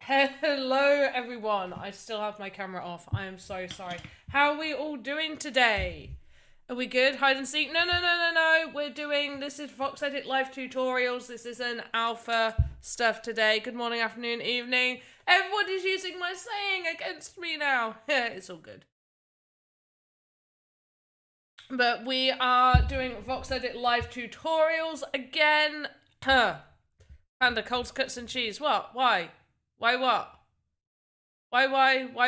Hello, everyone. I still have my camera off. I am so sorry. How are we all doing today? Are we good? Hide and seek? No. This is VoxEdit live tutorials. This is an alpha stuff today. Good morning, afternoon, evening. Everybody's using my saying against me now. It's all good. But we are doing VoxEdit live tutorials again. Panda, cold cuts and cheese. What? Why? Why what? Why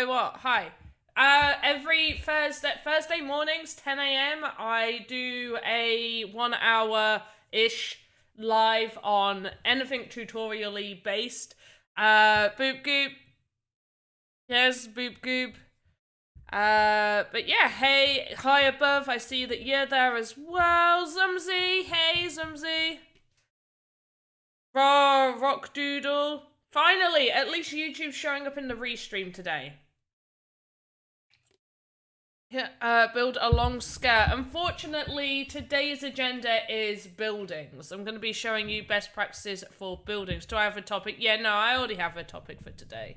what? Hi. Every Thursday mornings, 10 a.m., I do a 1 hour-ish live on anything tutorial-y based. Boop goop. Yes, boop goop. But yeah, hey, hi above, I see that you're there as well, Zumzy. Hey, Zumzy. Raw, Rock Doodle. Finally, at least YouTube's showing up in the restream today. Yeah, build a long scare. Unfortunately, today's agenda is buildings. I'm going to be showing you best practices for buildings. Do I have a topic? Yeah, no, I already have a topic for today.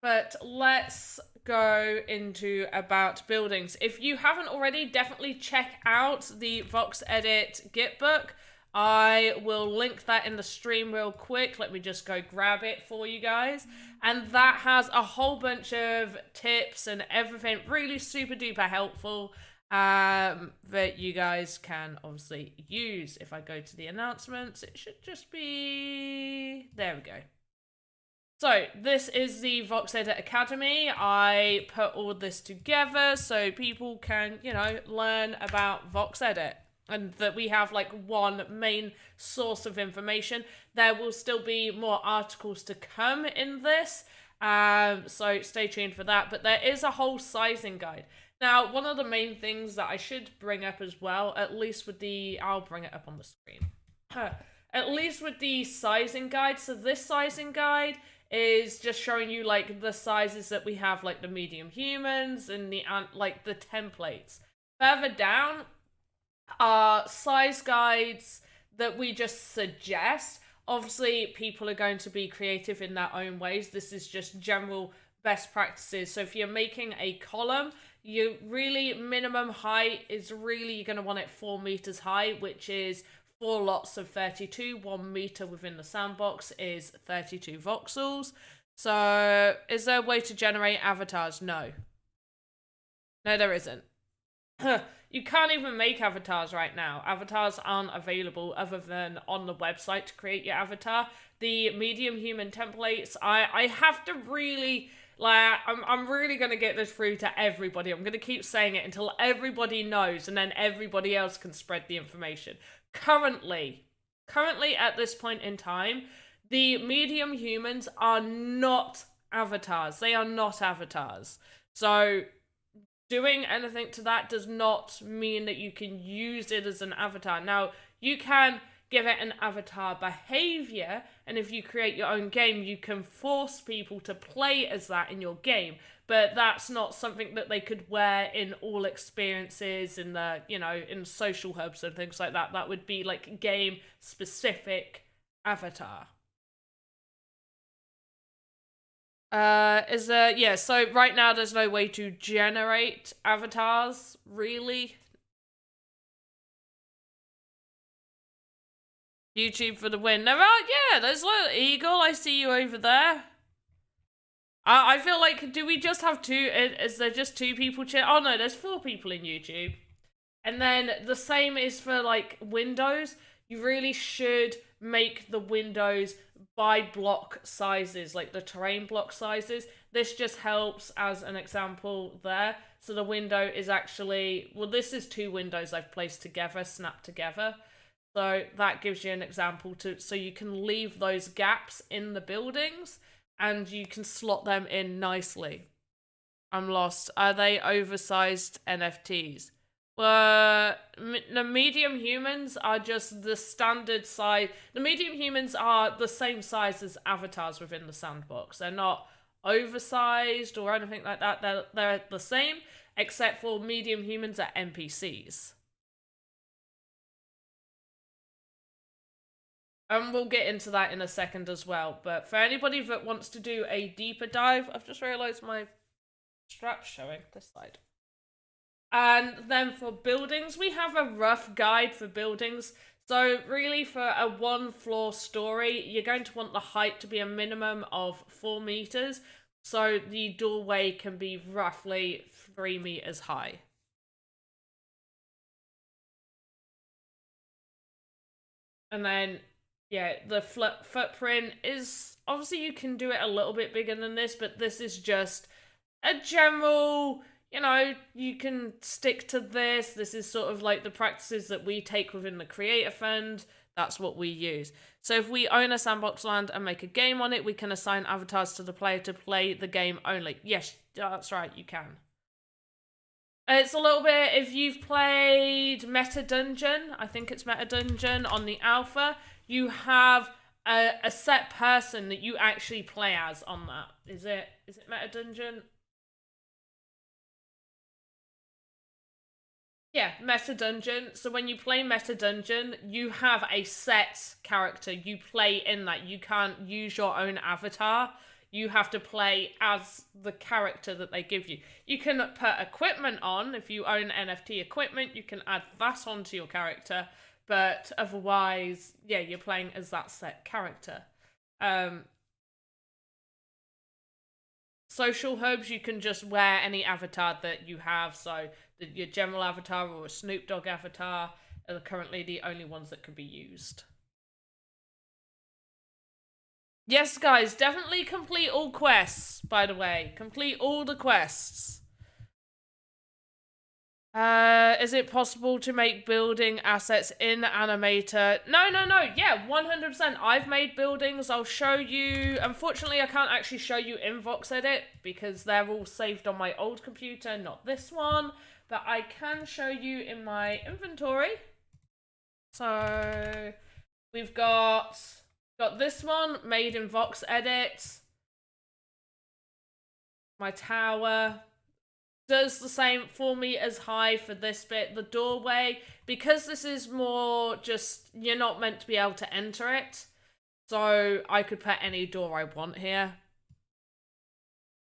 But let's go into about buildings. If you haven't already, definitely check out the VoxEdit Git book. I will link that in the stream real quick. Let me just go grab it for you guys. And that has a whole bunch of tips and everything really super duper helpful that you guys can obviously use. If I go to the announcements, it should just be... There we go. So, this is the VoxEdit Academy. I put all this together so people can, learn about VoxEdit. And that we have, one main source of information. There will still be more articles to come in this. So, stay tuned for that. But there is a whole sizing guide. Now, one of the main things that I should bring up as well, at least with the... I'll bring it up on the screen. At least with the sizing guide. So, this sizing guide is just showing you the sizes that we have, the medium humans and the templates. Further down are size guides that we just suggest. Obviously, people are going to be creative in their own ways. This is just general best practices. So if you're making a column, you really minimum height is really you're going to want it 4 meters high, which is 4 lots of 32. 1 meter within the sandbox is 32 voxels. So, is there a way to generate avatars? No. No, there isn't. You can't even make avatars right now. Avatars aren't available other than on the website to create your avatar. The medium human templates, I have to really... I'm really going to get this through to everybody. I'm going to keep saying it until everybody knows, and then everybody else can spread the information. Currently at this point in time, the medium humans are not avatars. They are not avatars. So doing anything to that does not mean that you can use it as an avatar. Now, you can give it an avatar behavior, and if you create your own game, you can force people to play as that in your game. But that's not something that they could wear in all experiences in the, in social hubs and things like that. That would be game specific avatar. So right now there's no way to generate avatars, really. YouTube for the win. There are, yeah, there's Eagle, I see you over there. I feel do we just have two? Is there just 2 people? Oh no, there's 4 people in YouTube. And then the same is for windows. You really should make the windows by block sizes, the terrain block sizes. This just helps as an example there. So the window is actually, well, this is 2 windows I've placed together, snapped together. So that gives you an example so you can leave those gaps in the buildings and you can slot them in nicely. I'm lost. Are they oversized NFTs? Well, the medium humans are just the standard size. The medium humans are the same size as avatars within the sandbox. They're not oversized or anything like that. They're the same, except for medium humans are NPCs. And we'll get into that in a second as well. But for anybody that wants to do a deeper dive, I've just realised my strap's showing this side. And then for buildings, we have a rough guide for buildings. So really for a 1-floor story, you're going to want the height to be a minimum of 4 meters. So the doorway can be roughly 3 meters high. And then, yeah, the footprint is, obviously you can do it a little bit bigger than this, but this is just a general, you know, you can stick to this. This is sort of like the practices that we take within the Creator Fund. That's what we use. So if we own a sandbox land and make a game on it, we can assign avatars to the player to play the game only. Yes, that's right, you can. It's a little bit, if you've played Meta Dungeon, I think it's Meta Dungeon on the alpha, you have a set person that you actually play as on that. Is it Meta Dungeon? Yeah, Meta Dungeon. So when you play Meta Dungeon, you have a set character. You play in that. You can't use your own avatar. You have to play as the character that they give you. You can put equipment on. If you own NFT equipment, you can add that onto your character. But otherwise, yeah, you're playing as that set character. Social hubs, you can just wear any avatar that you have. So your general avatar or a Snoop Dogg avatar are currently the only ones that can be used. Yes, guys, definitely complete all quests, by the way. Complete all the quests. Is it possible to make building assets in Animator? No. Yeah, 100%. I've made buildings. I'll show you. Unfortunately, I can't actually show you in VoxEdit because they're all saved on my old computer, not this one. But I can show you in my inventory. So we've got this one made in VoxEdit. My tower does the same, 4 meters high for this bit. The doorway, because this is more just, you're not meant to be able to enter it. So I could put any door I want here.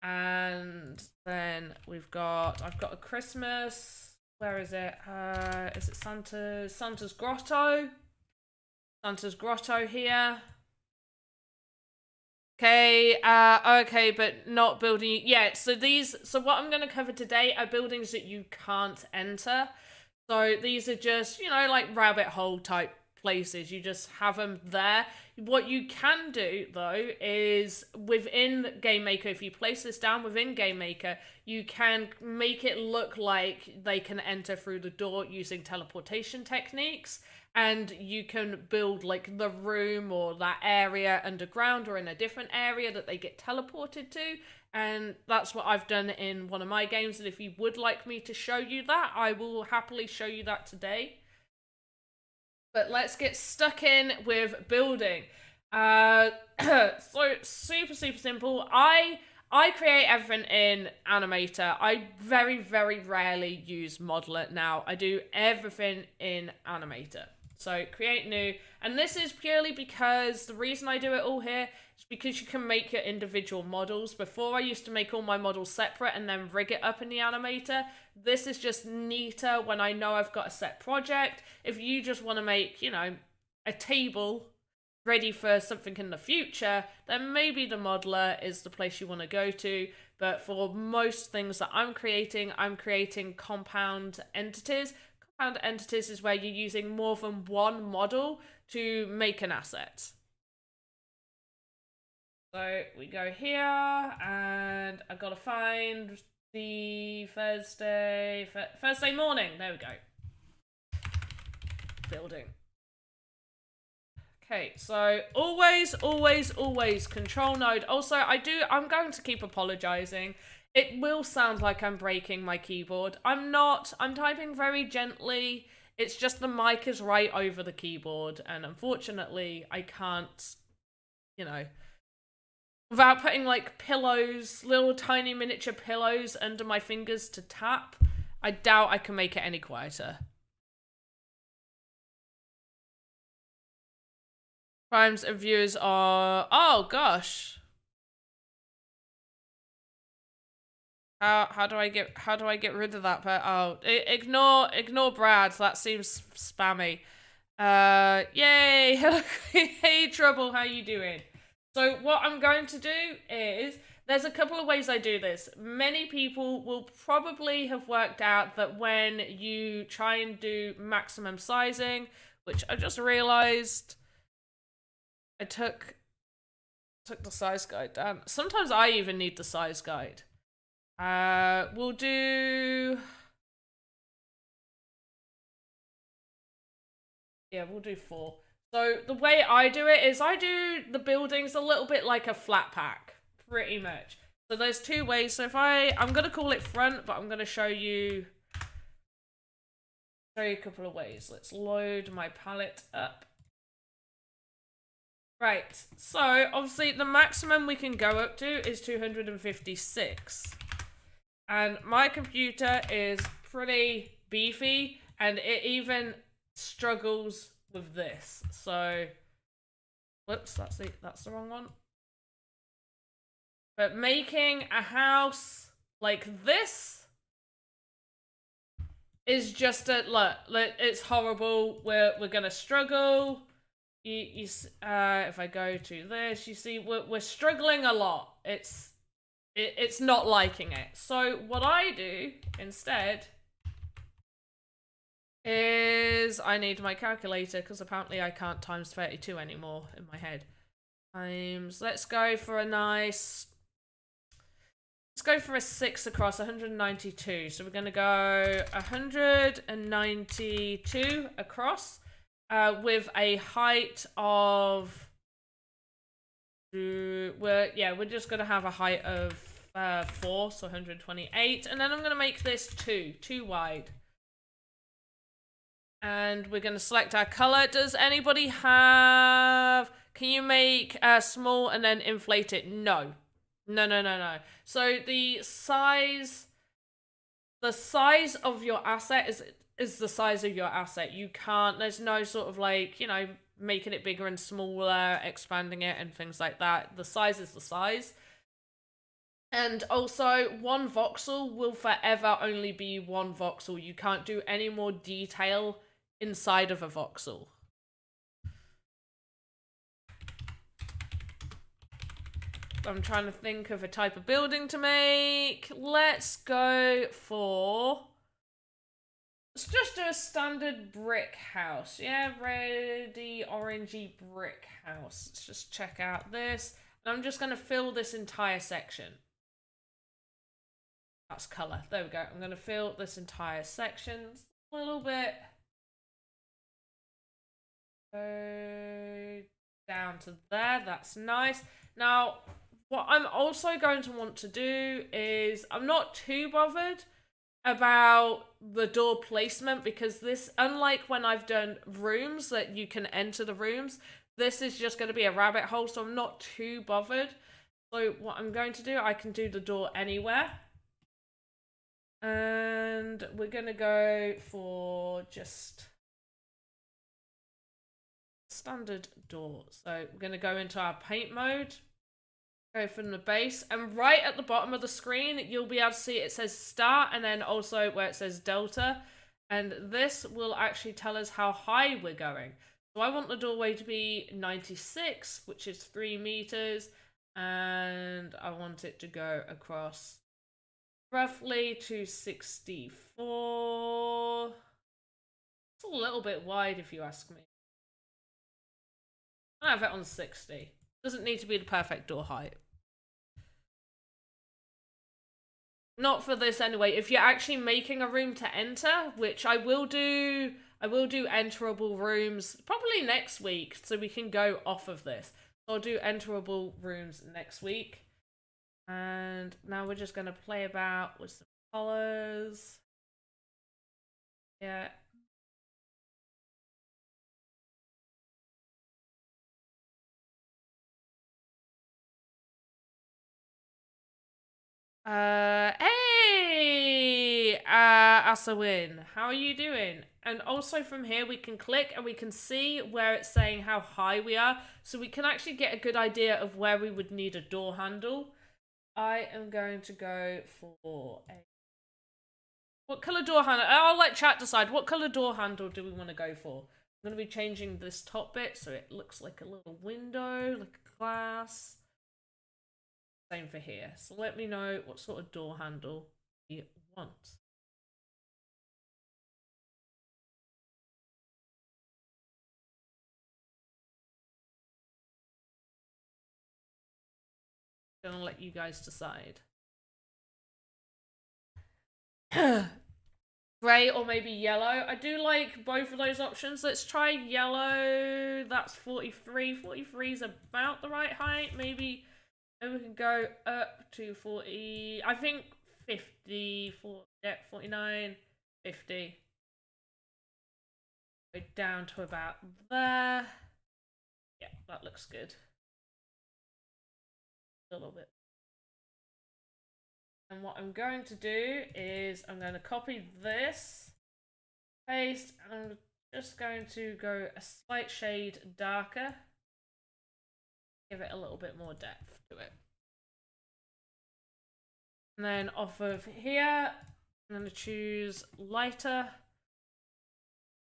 And then I've got a Christmas. Where is it? Is it Santa's Grotto? Santa's Grotto here. Okay, okay, but not building. Yeah, so what I'm going to cover today are buildings that you can't enter. So these are just, you know, like rabbit hole type places. You just have them there. What you can do, though, is within Game Maker, if you place this down within Game Maker, you can make it look like they can enter through the door using teleportation techniques. And you can build like the room or that area underground or in a different area that they get teleported to. And that's what I've done in one of my games. And if you would like me to show you that, I will happily show you that today. But let's get stuck in with building. So super simple. I create everything in Animator. I very rarely use Modeler now. I do everything in Animator. So create new, and this is purely because the reason I do it all here is because you can make your individual models. Before I used to make all my models separate and then rig it up in the Animator. This is just neater when I know I've got a set project. If you just want to make, you know, a table ready for something in the future, then maybe the modeler is the place you want to go to. But for most things that I'm creating compound entities. Compound entities is where you're using more than one model to make an asset. So we go here, and I've got to find the Thursday morning. There we go. Building. Okay, so always control node. Also, I'm going to keep apologizing. It will sound like I'm breaking my keyboard. I'm not. I'm typing very gently. It's just the mic is right over the keyboard, and unfortunately, I can't, you know, without putting like pillows, little tiny miniature pillows under my fingers to tap, I doubt I can make it any quieter. Times of viewers are, oh gosh. How do I get rid of that? Oh, ignore Brad. That seems spammy. Yay! Hey Trouble, how you doing? So what I'm going to do is, there's a couple of ways I do this. Many people will probably have worked out that when you try and do maximum sizing, which I just realized I took the size guide down. Sometimes I even need the size guide. We'll do... Yeah, we'll do 4. So the way I do it is I do the buildings a little bit like a flat pack, pretty much. So there's 2 ways. So if I'm going to call it front, but I'm going to show you a couple of ways. Let's load my palette up. Right, so obviously the maximum we can go up to is 256. And my computer is pretty beefy, and it even struggles with this. So, whoops, that's the wrong one. But making a house like this is just look, it's horrible. We're gonna struggle. If I go to this, you see we're struggling a lot. It's not liking it. So what I do instead is I need my calculator, because apparently I can't times 32 anymore in my head. Let's go for a 6 across 192. So we're going to go 192 across with a height of... we're just going to have a height of 4, so 128. And then I'm going to make this 2 wide. And we're going to select our color. Does anybody have... Can you make small and then inflate it? No. No. So the size of your asset is the size of your asset. You can't... There's no sort of like, you know, making it bigger and smaller, expanding it and things like that. The size is the size. And also, 1 voxel will forever only be 1 voxel. You can't do any more detail inside of a voxel. I'm trying to think of a type of building to make. Let's go for... Let's just do a standard brick house. Yeah, reddy, orangey brick house. Let's just check out this. And I'm just going to fill this entire section. That's color. There we go. I'm going to fill this entire section a little bit. Go down to there. That's nice. Now, what I'm also going to want to do is, I'm not too bothered about the door placement, because this, unlike when I've done rooms that you can enter the rooms, this is just going to be a rabbit hole, so I'm not too bothered. So what I'm going to do, I can do the door anywhere. And we're going to go for just standard door. So we're going to go into our paint mode, go from the base, and right at the bottom of the screen you'll be able to see it says start, and then also where it says delta, and this will actually tell us how high we're going. So I want the doorway to be 96, which is 3 meters, and I want it to go across roughly to 64. It's a little bit wide if you ask me. I have it on 60. Doesn't need to be the perfect door height. Not for this anyway. If you're actually making a room to enter, which I will do enterable rooms probably next week, so we can go off of this. So I'll do enterable rooms next week. And now we're just going to play about with some colors. Yeah. Hey! Asawin, how are you doing? And also from here we can click and we can see where it's saying how high we are, so we can actually get a good idea of where we would need a door handle. I am going to go for a... What colour door handle? I'll let chat decide. What colour door handle do we want to go for? I'm going to be changing this top bit so it looks like a little window, like a glass. Same for here. So let me know what sort of door handle you want. I'm going to let you guys decide. Grey or maybe yellow. I do like both of those options. Let's try yellow. That's 43. 43 is about the right height. Maybe we can go up to 40. I think 50. 49. 50. Go down to about there. Yeah, that looks good. A little bit. And what I'm going to do is I'm going to copy this, paste, and I'm just going to go a slight shade darker. Give it a little bit more depth to it. And then off of here, I'm going to choose lighter.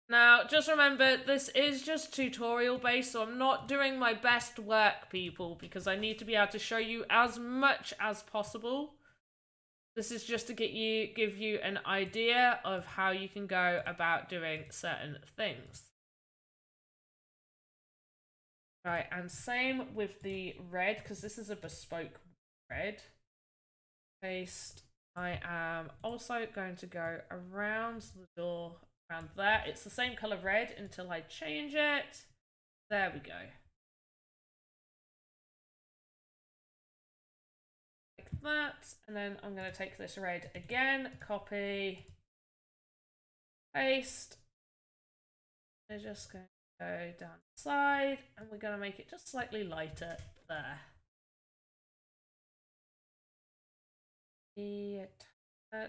Now, just remember, this is just tutorial based, so I'm not doing my best work, people, because I need to be able to show you as much as possible. This is just to give you an idea of how you can go about doing certain things. Right, and same with the red, because this is a bespoke red. Paste. I am also going to go around the door, around there. It's the same color red until I change it. There we go. Like that. And then I'm going to take this red again, copy, paste. We're just going to go down the side, and we're going to make it just slightly lighter there. A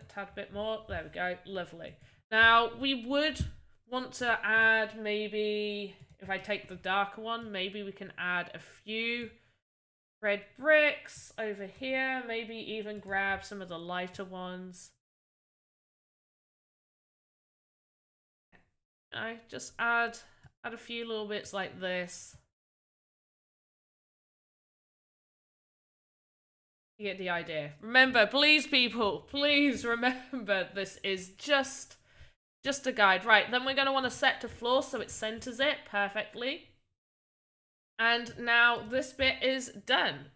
tad bit more. There we go. Lovely. Now, we would want to add, maybe, if I take the darker one, maybe we can add a few red bricks over here. Maybe even grab some of the lighter ones. Just add a few little bits like this. You get the idea. Remember, please, people, please remember, this is just a guide. Right, then we're going to want to set to floor so it centers it perfectly. And now this bit is done.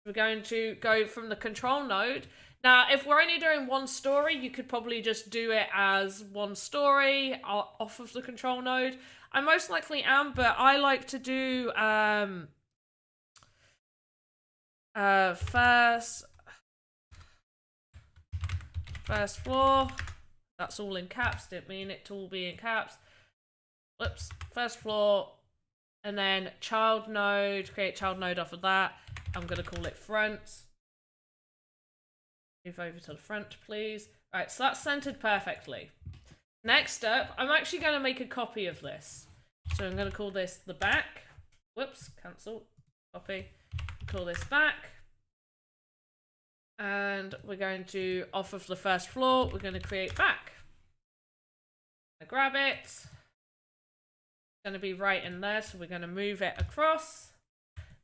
We're going to go from the control node. Now, if we're only doing one story, you could probably just do it as one story off of the control node. I most likely am, but I like to do first floor. That's all in caps. Didn't mean it to all be in caps. Whoops. First floor, and then child node. Create child node off of that. I'm gonna call it front. Move over to the front, please. Right, so that's centered perfectly. Next up, I'm actually going to make a copy of this. So I'm going to call this the back. Whoops, cancel. Copy. Call this back. And we're going to, off of the first floor, we're going to create back. Grab it. It's going to be right in there, so we're going to move it across.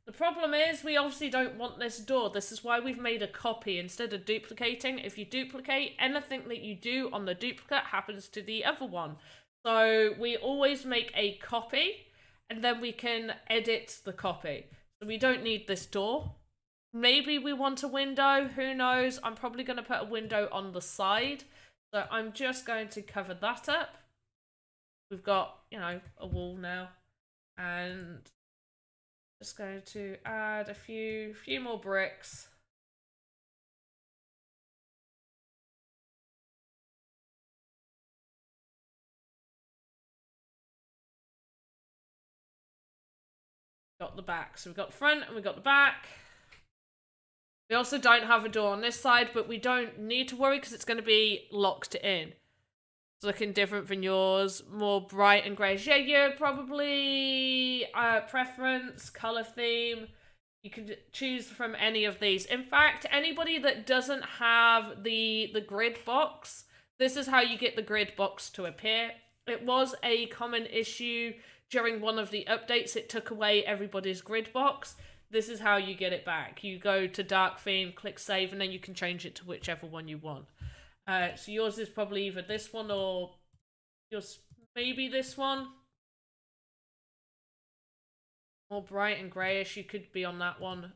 The problem is we obviously don't want this door. This is why we've made a copy instead of duplicating. If you duplicate, anything that you do on the duplicate happens to the other one. So we always make a copy, and then we can edit the copy. So we don't need this door. Maybe we want a window, who knows? I'm probably going to put a window on the side. So I'm just going to cover that up. We've got, you know, a wall now. And just going to add a few more bricks. Got the back. So we've got the front and we've got the back. We also don't have a door on this side, but we don't need to worry because it's going to be locked in. It's looking different than yours, more bright and greyish. Yeah, you're probably preference, color theme. You can choose from any of these. In fact, anybody that doesn't have the grid box, this is how you get the grid box to appear. It was a common issue during one of the updates. It took away everybody's grid box. This is how you get it back. You go to dark theme, click save, and then you can change it to whichever one you want. So yours is probably either this one or yours maybe this one. More bright and greyish, you could be on that one.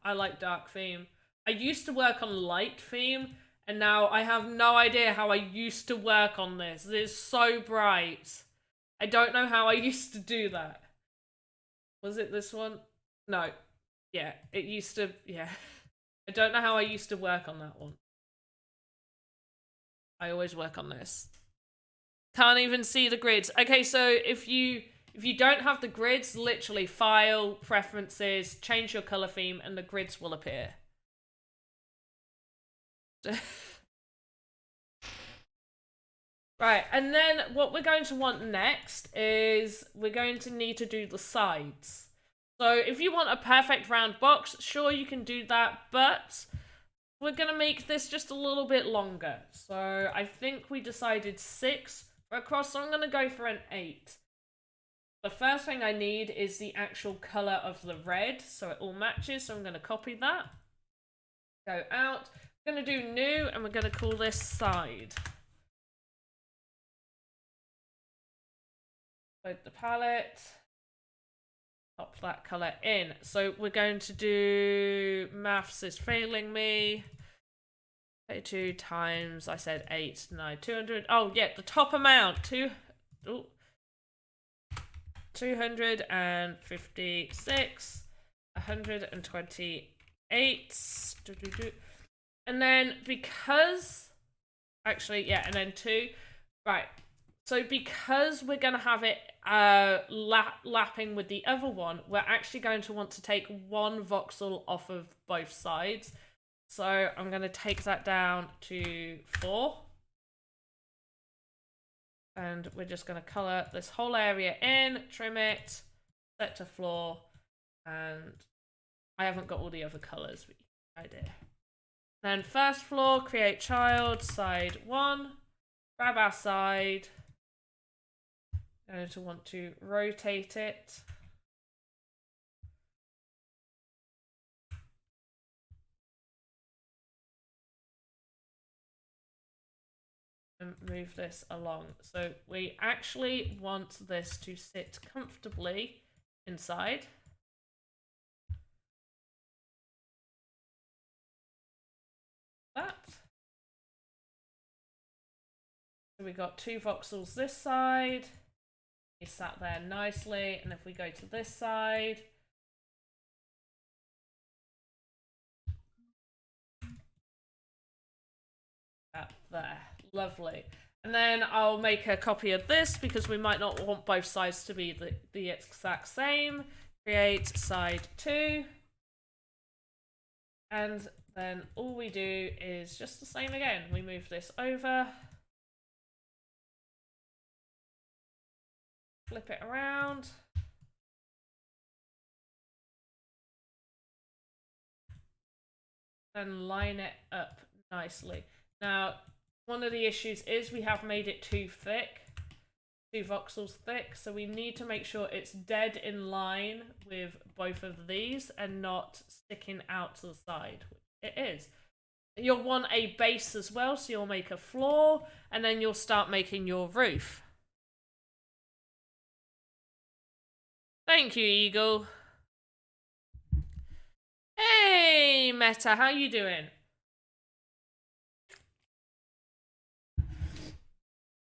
I like dark theme. I used to work on light theme, and now I have no idea how I used to work on this. It's so bright. I don't know how I used to do that. Was it this one? No. Yeah, it used to, yeah. I don't know how I used to work on that one. I always work on this. Can't even see the grids. Okay, so if you don't have the grids, literally file, preferences, change your color theme, and the grids will appear. Right, and then what we're going to want next is we're going to need to do the sides. So if you want a perfect round box, sure, you can do that, but we're going to make this just a little bit longer. So I think we decided 6 for across, so I'm going to go for an 8. The first thing I need is the actual color of the red, so it all matches, so I'm going to copy that. Go out. I'm going to do new, and we're going to call this side. Load the palette. Pop that color in. So we're going to do, maths is failing me. 32 times, I said 8, no, 200. Oh, yeah, the top amount, 256, 128. And then because, actually, yeah, and then 2. Right. So because we're going to have it lapping with the other one, we're actually going to want to take 1 voxel off of both sides. So I'm going to take that down to 4. And we're just going to color this whole area in, trim it, set to floor, and I haven't got all the other colors, but idea. Then first floor, create child, side 1, grab our side. Going to want to rotate it. And move this along. So we actually want this to sit comfortably inside. That. So we got 2 voxels this side. He sat there nicely, and if we go to this side, that there, lovely. And then I'll make a copy of this because we might not want both sides to be the exact same. Create side 2, and then all we do is just the same again. We move this over. Flip it around. And line it up nicely. Now, one of the issues is we have made it too thick, 2 voxels thick, so we need to make sure it's dead in line with both of these and not sticking out to the side, which it is. You'll want a base as well, so you'll make a floor, and then you'll start making your roof. Thank you, Eagle. Hey, Meta, how you doing?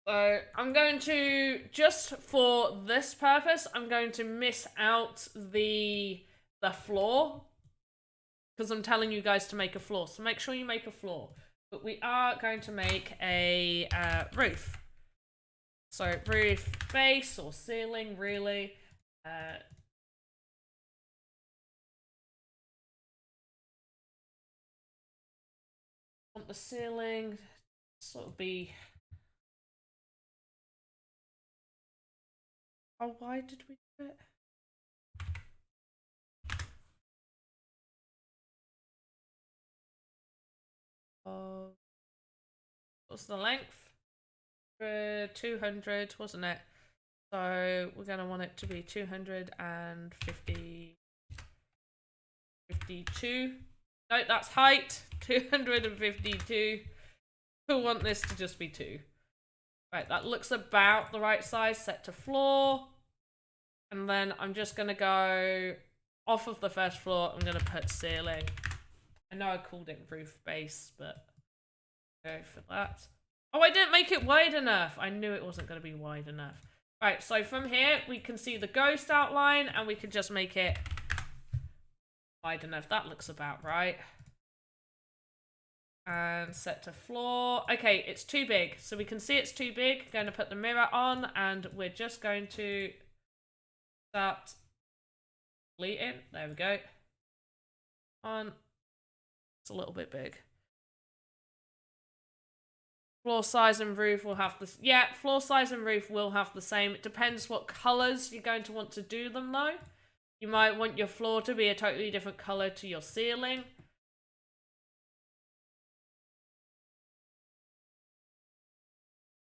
So I'm going to, just for this purpose, I'm going to miss out the floor because I'm telling you guys to make a floor. So make sure you make a floor. But we are going to make a roof. So roof base or ceiling, really. want the ceiling to sort of be... Oh, why did we do it? What's the length? 200, wasn't it? So we're going to want it to be 252. No, that's height. 252. We'll want this to just be 2. Right, that looks about the right size. Set to floor. And then I'm just going to go off of the first floor. I'm going to put ceiling. I know I called it roof base, but go for that. Oh, I didn't make it wide enough. I knew it wasn't going to be wide enough. Right, so from here, we can see the ghost outline, and we can just make it wide enough. That looks about right. And set to floor. Okay, it's too big. So we can see it's too big. Going to put the mirror on, and we're just going to start deleting. There we go. On. It's a little bit big. Floor size and roof will have this. Yeah, floor size and roof will have the same. It depends what colors you're going to want to do them though. You might want your floor to be a totally different color to your ceiling.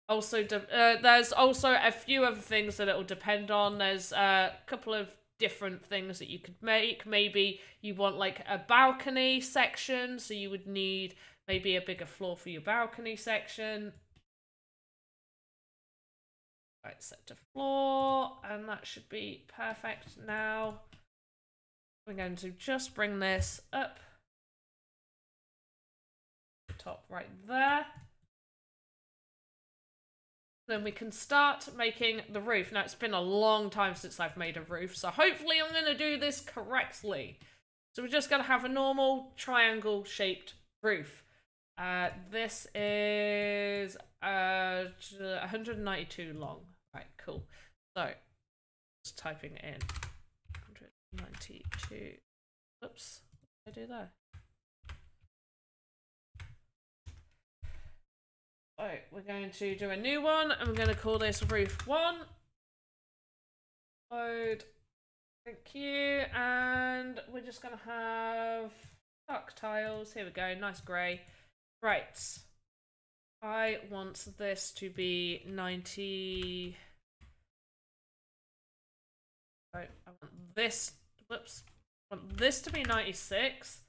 Also, there's also a few other things that it will depend on. There's a couple of different things that you could make. Maybe you want like a balcony section, so you would need maybe a bigger floor for your balcony section. Right, set to floor, and that should be perfect now. We're going to just bring this up. The top right there. Then we can start making the roof. Now, it's been a long time since I've made a roof, so hopefully I'm going to do this correctly. So we're just going to have a normal triangle-shaped roof. This is 192 long. Right, cool. So, just typing in 192. Oops, what did I do there? Alright, we're going to do a new one, and we're going to call this roof 1. Load. Thank you. And we're just going to have dark tiles. Here we go, nice grey. Right. I want this to be 90. Right, I want this. Whoops. I want this to be 96.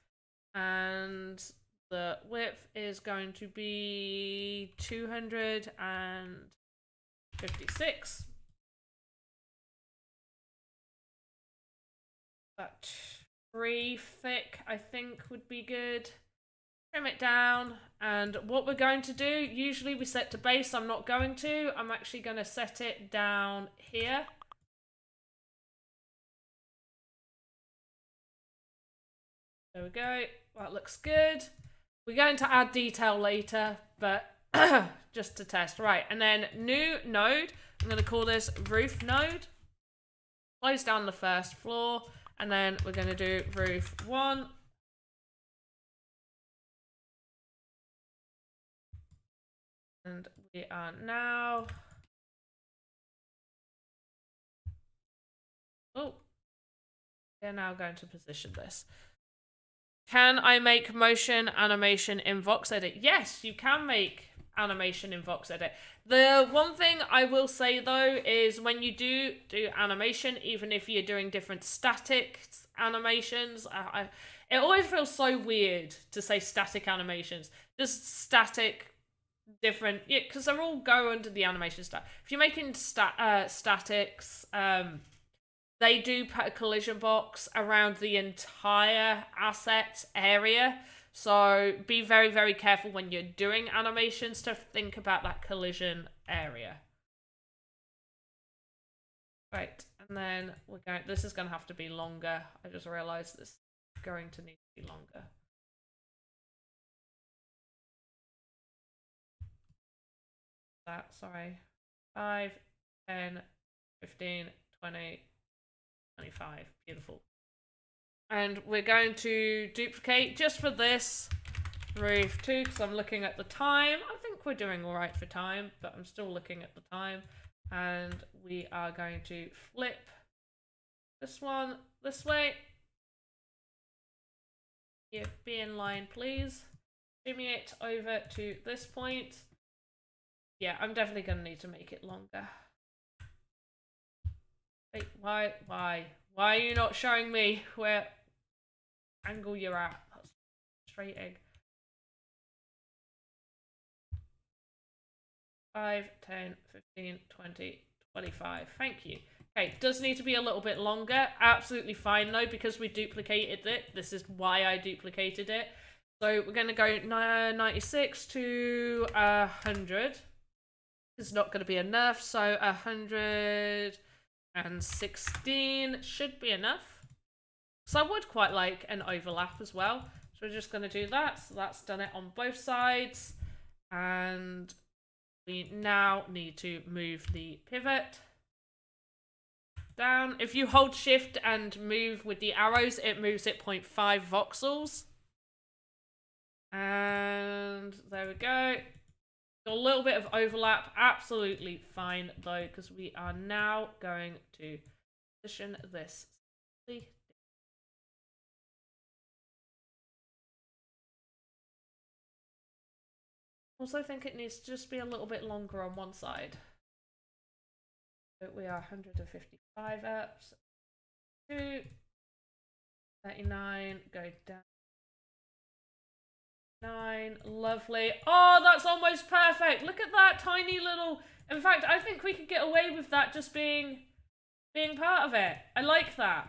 And the width is going to be 256. That 3 thick, I think, would be good. Trim it down, and what we're going to do, usually we set to base. I'm not going to. I'm actually going to set it down here. There we go. That looks good. We're going to add detail later, but just to test. Right, and then new node. I'm going to call this roof node. Close down the first floor, and then we're going to do roof 1. And we are now... Oh. We're now going to position this. Can I make motion animation in VoxEdit? Yes, you can make animation in VoxEdit. The one thing I will say though is when you do animation, even if you're doing different static animations, it always feels so weird to say static animations. Just static, different, yeah, because they're all go under the animation stuff. If you're making statics, they do put a collision box around the entire asset area. So be very, very careful when you're doing animations to think about that collision area. Right, and then we're going, this is going to have to be longer. I just realized this is going to need to be longer. Sorry. 5, 10, 15, 20, 25. Beautiful. And we're going to duplicate just for this. roof 2 because I'm looking at the time. I think we're doing all right for time, but I'm still looking at the time. And we are going to flip this one this way. Yeah, be in line, please. Shimmy it over to this point. Yeah, I'm definitely going to need to make it longer. Wait, why? Why are you not showing me where angle you're at? That's frustrating. 5, 10, 15, 20, 25. Thank you. Okay, does need to be a little bit longer. Absolutely fine though, because we duplicated it. This is why I duplicated it. So we're going to go 96 to 100. It's not going to be enough, so 116 should be enough. So I would quite like an overlap as well. So we're just going to do that. So that's done it on both sides. And we now need to move the pivot down. If you hold shift and move with the arrows, it moves it 0.5 voxels. And there we go. Got a little bit of overlap. Absolutely fine though, because we are now going to position this. Also think it needs to just be a little bit longer on one side. So we are 155 up. 2, 39, go down. 9, lovely. Oh, that's almost perfect. Look at that tiny little... In fact, I think we could get away with that just being part of it. I like that.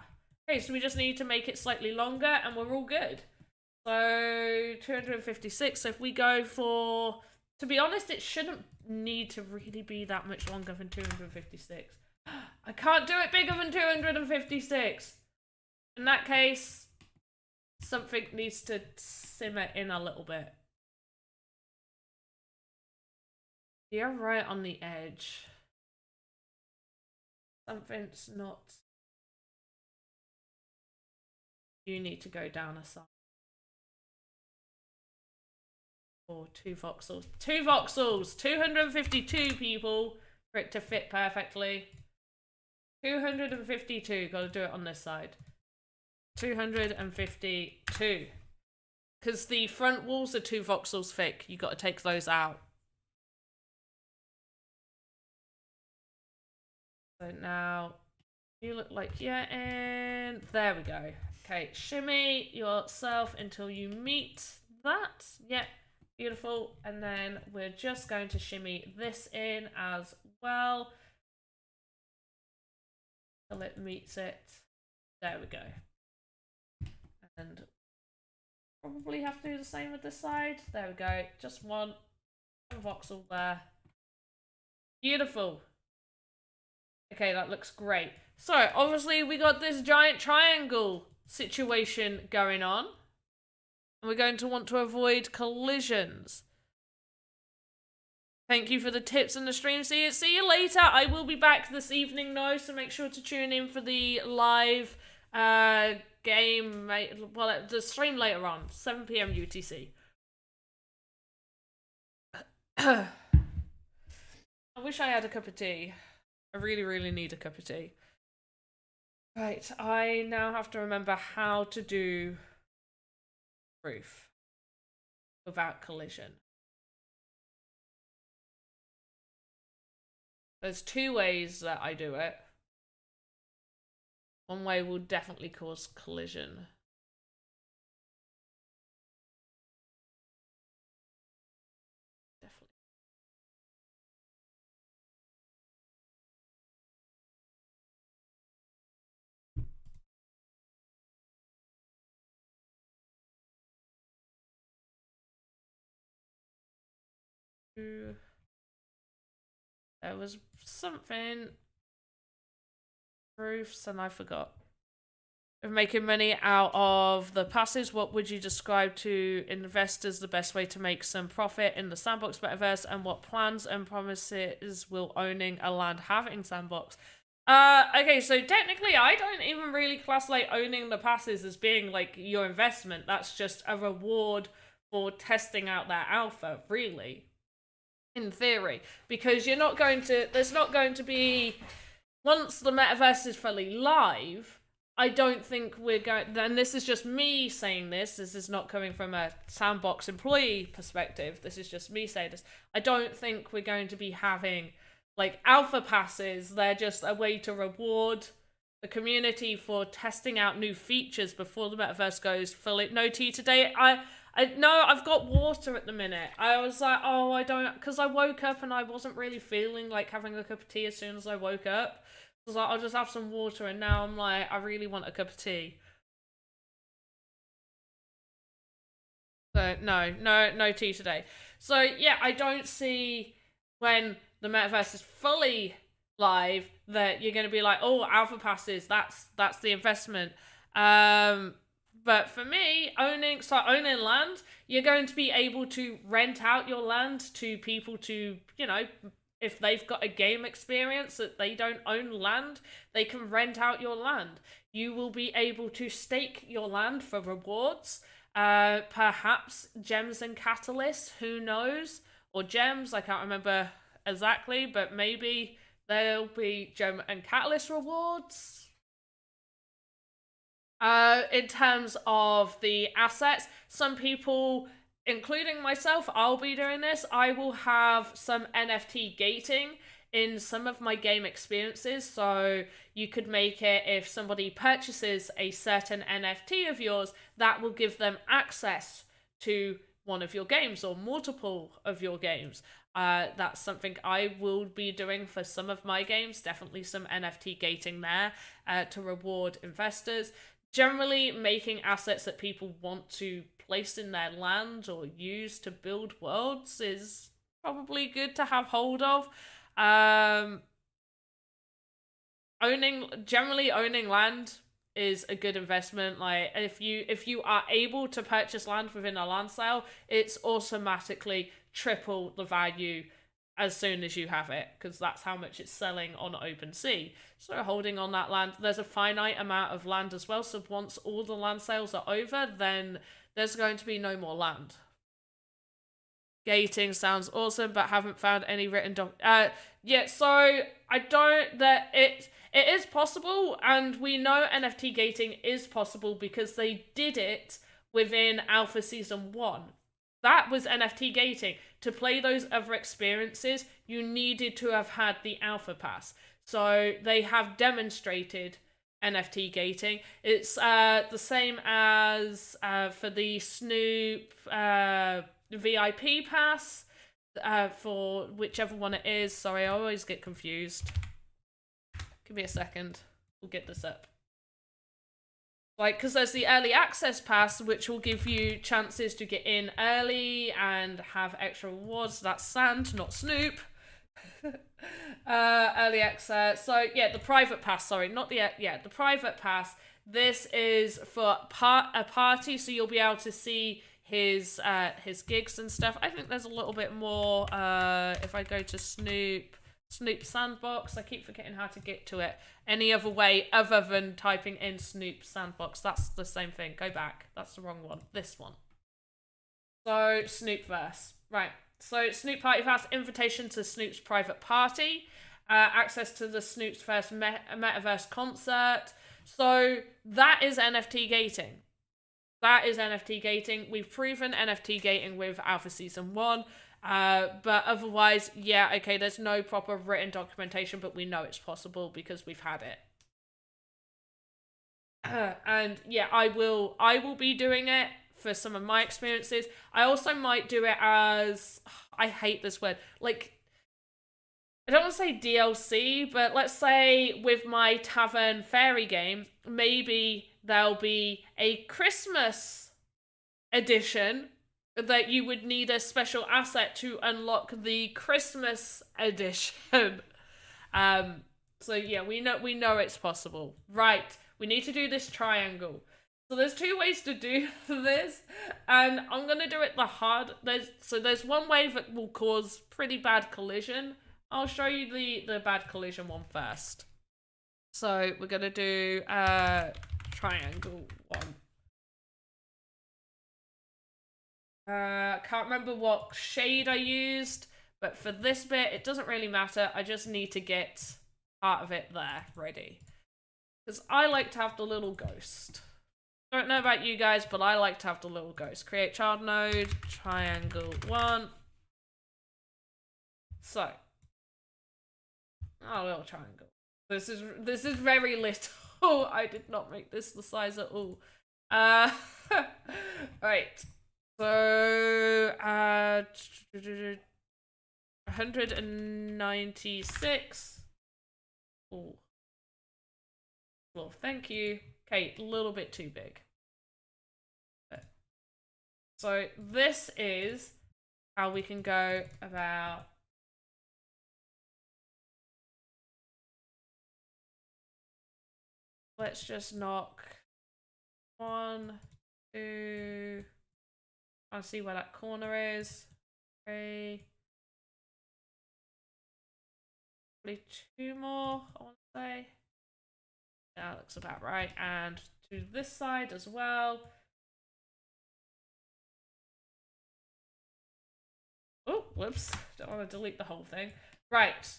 Okay, so we just need to make it slightly longer and we're all good. So 256. So if we go for... To be honest, it shouldn't need to really be that much longer than 256. I can't do it bigger than 256. In that case, something needs to simmer in a little bit. You're right on the edge. Something's not... You need to go down a side. Or 2 voxels. 2 voxels! 252 people for it to fit perfectly. 252. Gotta do it on this side. 252. Because the front walls are 2 voxels thick. You got to take those out. So now you look like and there we go. Okay, shimmy yourself until you meet that. Yep, beautiful. And then we're just going to shimmy this in as well till it meets it. There we go. And probably have to do the same with this side. There we go. Just one voxel there. Beautiful. Okay, that looks great. So, obviously, we got this giant triangle situation going on. And we're going to want to avoid collisions. Thank you for the tips in the stream. See you later. I will be back this evening, though, so make sure to tune in for the live game. Well, the stream later on, 7 PM UTC. I wish I had a cup of tea. I really, really need a cup of tea. Right, I now have to remember how to do roof without collision. There's 2 ways that I do it. One way will definitely cause collision. There was something roofs and I forgot. Of making money out of the passes, what would you describe to investors the best way to make some profit in the Sandbox metaverse, and what plans and promises will owning a land have in Sandbox? Okay, so technically I don't even really class like owning the passes as being like your investment. That's just a reward for testing out their alpha, really, in theory, because you're not going to, there's not going to be, once the metaverse is fully live, I don't think we're going, and this is just me saying this is not coming from a Sandbox employee perspective, this is just me saying this, I don't think we're going to be having, like, alpha passes. They're just a way to reward the community for testing out new features before the metaverse goes fully. No tea today. No, I've got water at the minute. I was like, oh, I don't, because I woke up and I wasn't really feeling like having a cup of tea as soon as I woke up. I was like, I'll just have some water, and now I'm like, I really want a cup of tea. So no tea today. So yeah, I don't see when the metaverse is fully live that you're going to be like, oh, alpha passes, that's the investment. But for me, owning land, you're going to be able to rent out your land to people to, if they've got a game experience that they don't own land, they can rent out your land. You will be able to stake your land for rewards. Perhaps gems and catalysts, who knows? Or gems, I can't remember exactly, but maybe there'll be gem and catalyst rewards. In terms of the assets, some people, including myself, I'll be doing this. I will have some NFT gating in some of my game experiences. So you could make it, if somebody purchases a certain NFT of yours, that will give them access to one of your games or multiple of your games. That's something I will be doing for some of my games. Definitely some NFT gating there to reward investors. Generally, making assets that people want to place in their land or use to build worlds is probably good to have hold of. Generally owning land is a good investment. Like, if you are able to purchase land within a land sale, it's automatically triple the value as soon as you have it, because that's how much it's selling on OpenSea. So holding on that land, there's a finite amount of land as well, so once all the land sales are over, then there's going to be no more land. Gating sounds awesome, but haven't found any written yeah, so I don't, that it is possible, and we know NFT gating is possible because they did it within Alpha Season 1. That was NFT gating. To play those other experiences, you needed to have had the Alpha Pass. So they have demonstrated NFT gating. It's the same as for the Snoop VIP Pass, for whichever one it is. Sorry, I always get confused. Give me a second. We'll get this up. Like, because there's the early access pass, which will give you chances to get in early and have extra rewards. That's Sand, not Snoop. Early access. So yeah, the private pass. Sorry, not the the private pass. This is for a party, so you'll be able to see his gigs and stuff. I think there's a little bit more. If I go to Snoop Sandbox, I keep forgetting how to get to it any other way other than typing in Snoop Sandbox. That's the same thing. Go back. That's the wrong one. This one. So Snoopverse. Right. So Snoop Party Pass, invitation to Snoop's private party, access to the Snoop's first metaverse concert. So that is NFT gating. That is NFT gating. We've proven NFT gating with Alpha Season 1. But otherwise, yeah, okay, there's no proper written documentation, but we know it's possible because we've had it. And yeah, I will be doing it for some of my experiences. I also might do it as, I hate this word, like, I don't want to say DLC, but let's say with my Tavern Fairy game, maybe there'll be a Christmas edition that you would need a special asset to unlock the Christmas edition. So yeah, we know it's possible. Right, we need to do this triangle. So there's two ways to do this, and I'm gonna do it the hard. There's one way that will cause pretty bad collision. I'll show you the bad collision one first. So we're gonna do triangle one. Can't remember what shade I used, but for this bit, it doesn't really matter. I just need to get part of it there ready. Because I like to have the little ghost. Don't know about you guys, but I like to have the little ghost. Create child node, triangle 1. So. Oh, little triangle. This is very little. I did not make this the size at all. Right. So, 196. Oh. Well, thank you. Okay, a little bit too big. So, this is how we can go about. Let's just knock 1, 2. I'll see where that corner is. 3. Probably 2 more, I want to say. That looks about right. And to this side as well. Oh, whoops. Don't want to delete the whole thing. Right.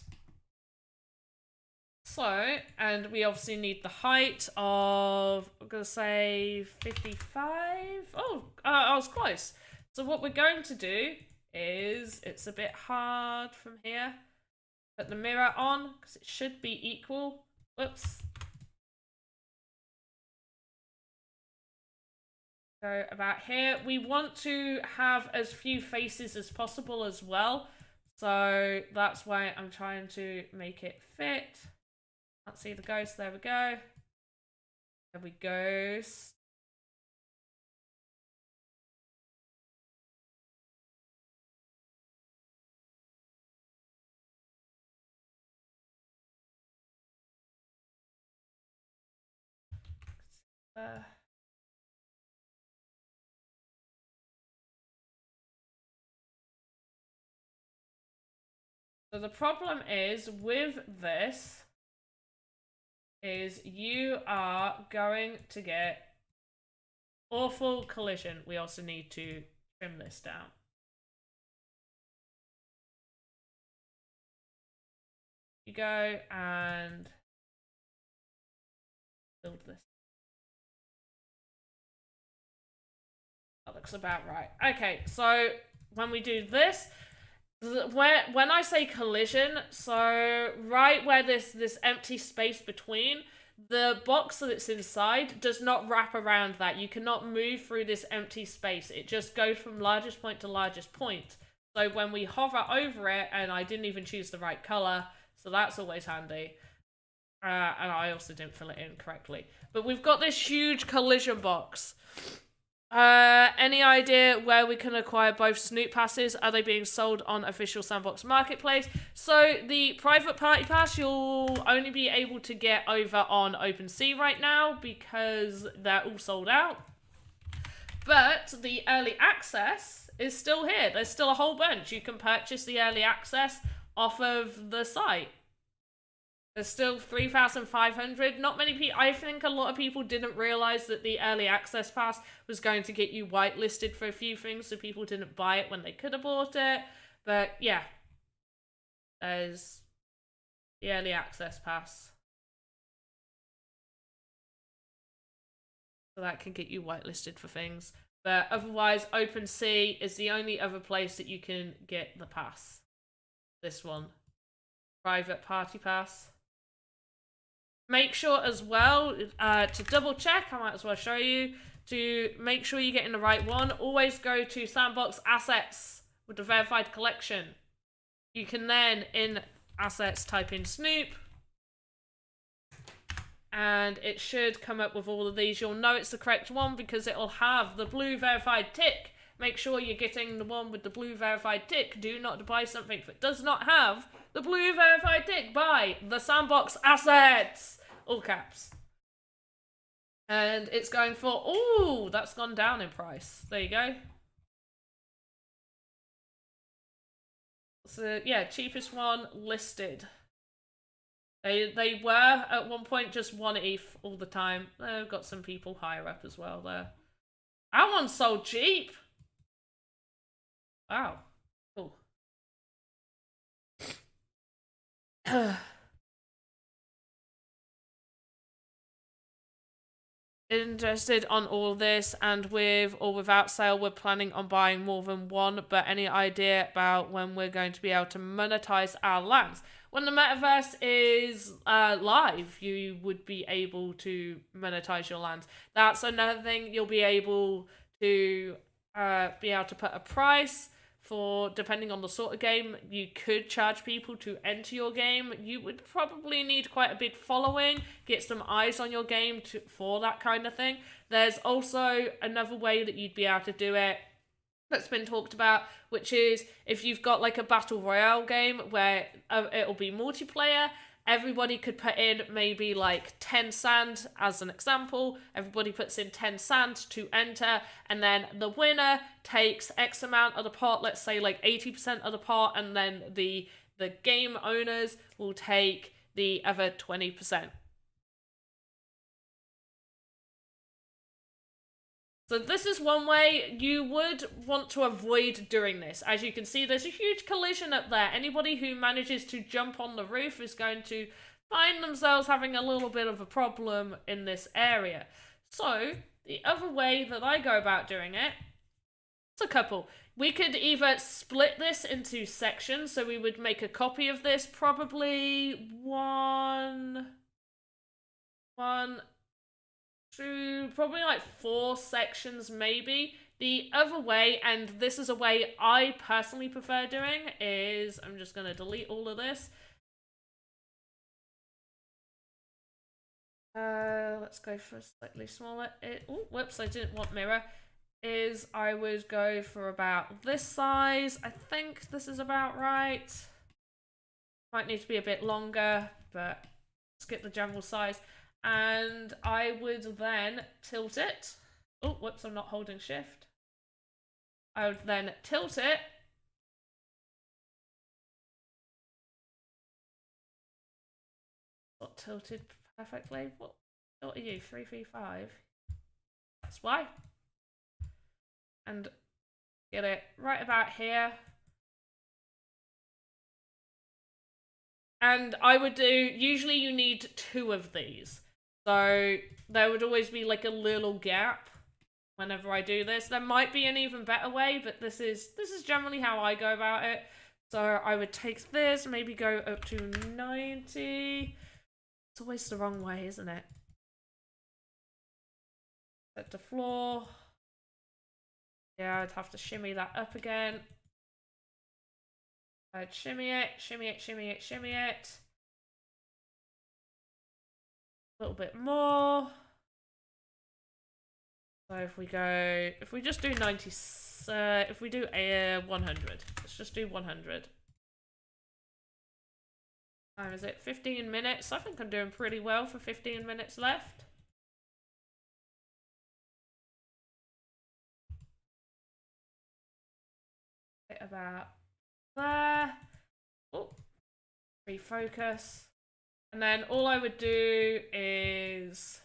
So, and we obviously need the height of, I'm going to say 55. Oh, I was close. So what we're going to do is, it's a bit hard from here. Put the mirror on, because it should be equal. Whoops. Go about here. We want to have as few faces as possible as well. So that's why I'm trying to make it fit. Can't see the ghost. There we go. There we go. So the problem is with this is you are going to get awful collision. We also need to trim this down. You go and build this. That looks about right. Okay, so when we do this, when I say collision, so right where this empty space between, the box that it's inside does not wrap around that. You cannot move through this empty space. It just goes from largest point to largest point. So when we hover over it, and I didn't even choose the right color, so that's always handy. And I also didn't fill it in correctly. But we've got this huge collision box. Any idea where we can acquire both Snoop passes? Are they being sold on official Sandbox marketplace? So the private party pass you'll only be able to get over on OpenSea right now because they're all sold out. But the early access is still here. There's still a whole bunch. You can purchase the early access off of the site. There's still 3,500. Not many people. I think a lot of people didn't realize that the early access pass was going to get you whitelisted for a few things, so people didn't buy it when they could have bought it. But yeah, there's the early access pass. So that can get you whitelisted for things. But otherwise, OpenSea is the only other place that you can get the pass. This one. Private party pass. Make sure as well, to double check, I might as well show you, to make sure you're getting the right one, always go to Sandbox Assets with the verified collection. You can then, in Assets, type in Snoop, and it should come up with all of these. You'll know it's the correct one because it'll have the blue verified tick. Make sure you're getting the one with the blue verified tick. Do not buy something that does not have the blue verified tick. Buy the Sandbox Assets! All caps. And it's going for... Ooh, that's gone down in price. There you go. So, yeah, cheapest one listed. They were, at one point, just 1 ETH all the time. They've got some people higher up as well there. That one's sold cheap. Wow. Cool. Interested on all this, and with or without sale, we're planning on buying more than one, but any idea about when we're going to be able to monetize our lands? When the metaverse is live, you would be able to monetize your lands. That's another thing. You'll be able to put a price for, depending on the sort of game. You could charge people to enter your game. You would probably need quite a big following, get some eyes on your game for that kind of thing. There's also another way that you'd be able to do it that's been talked about, which is if you've got like a battle royale game where it'll be multiplayer. Everybody could put in maybe like 10 sand as an example. Everybody puts in 10 sand to enter, and then the winner takes X amount of the pot, let's say like 80% of the pot, and then the game owners will take the other 20%. So this is one way you would want to avoid doing this. As you can see, there's a huge collision up there. Anybody who manages to jump on the roof is going to find themselves having a little bit of a problem in this area. So the other way that I go about doing it, it's a couple. We could either split this into sections, so we would make a copy of this, probably probably like 4 sections maybe. The other way, and this is a way I personally prefer doing, is I'm just going to delete all of this. Let's go for a slightly smaller. Oh, whoops, I didn't want mirror. Is I would go for about this size. I think this is about right. Might need to be a bit longer, but let's get the general size. And I would then tilt it. Oh, whoops, I'm not holding shift. I would then tilt it. Not tilted perfectly. What are you? 335. That's why. And get it right about here. And I would do, usually you need 2 of these. So there would always be like a little gap whenever I do this. There might be an even better way, but this is generally how I go about it. So I would take this, maybe go up to 90. It's always the wrong way, isn't it? Set the floor. Yeah, I'd have to shimmy that up again. I'd shimmy it, shimmy it, shimmy it, shimmy it. A little bit more. So if we just do 90, if we do a 100, let's just do 100. Time is it? 15 minutes. I think I'm doing pretty well for 15 minutes left. Bit about there. Oh, refocus. And then all I would do is,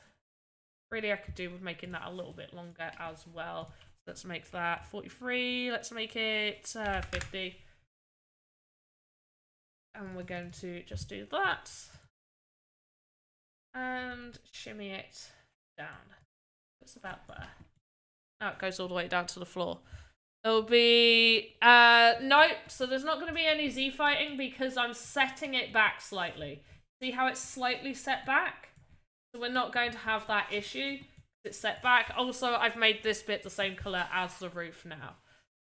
really I could do with making that a little bit longer as well. So let's make that 43. Let's make it 50. And we're going to just do that. And shimmy it down. It's about there. Now it goes all the way down to the floor. It'll be, nope, so there's not going to be any Z fighting because I'm setting it back slightly. See how it's slightly set back? So we're not going to have that issue. It's set back. Also, I've made this bit the same colour as the roof now.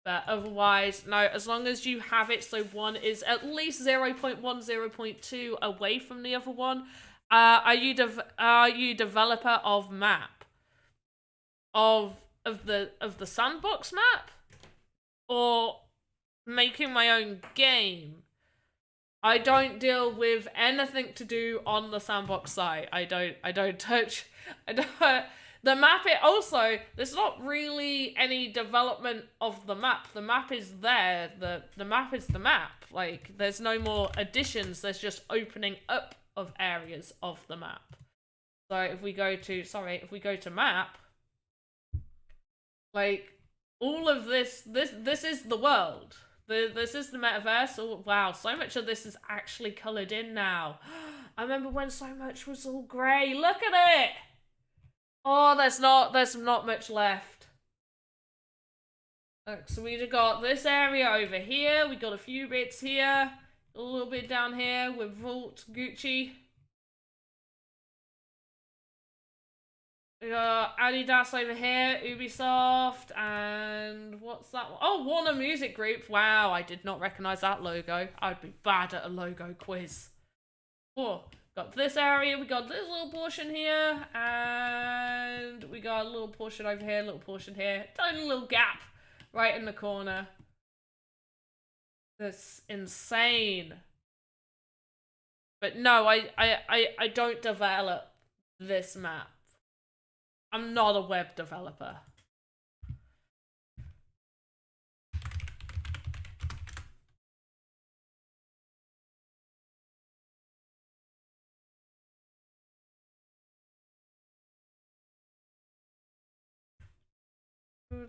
But otherwise, no, as long as you have it so one is at least 0.1, 0.2 away from the other one. Are you developer of map? Of the Sandbox map? Or making my own game? I don't deal with anything to do on the Sandbox site. I don't touch. The map, it also, there's not really any development of the map. The map is there. The map is the map. Like, there's no more additions. There's just opening up of areas of the map. So if we go to, if we go to map, like, all of this is the world. This is the metaverse. Oh, wow, so much of this is actually coloured in now. I remember when so much was all grey. Look at it! Oh, there's not much left. So we got this area over here. We got a few bits here. A little bit down here with Vault, Gucci. We got Adidas over here, Ubisoft, and what's that one? Oh, Warner Music Group. Wow, I did not recognize that logo. I'd be bad at a logo quiz. Oh, got this area, we got this little portion here, and we got a little portion over here, little portion here. Tiny little gap right in the corner. That's insane. But no, I don't develop this map. I'm not a web developer.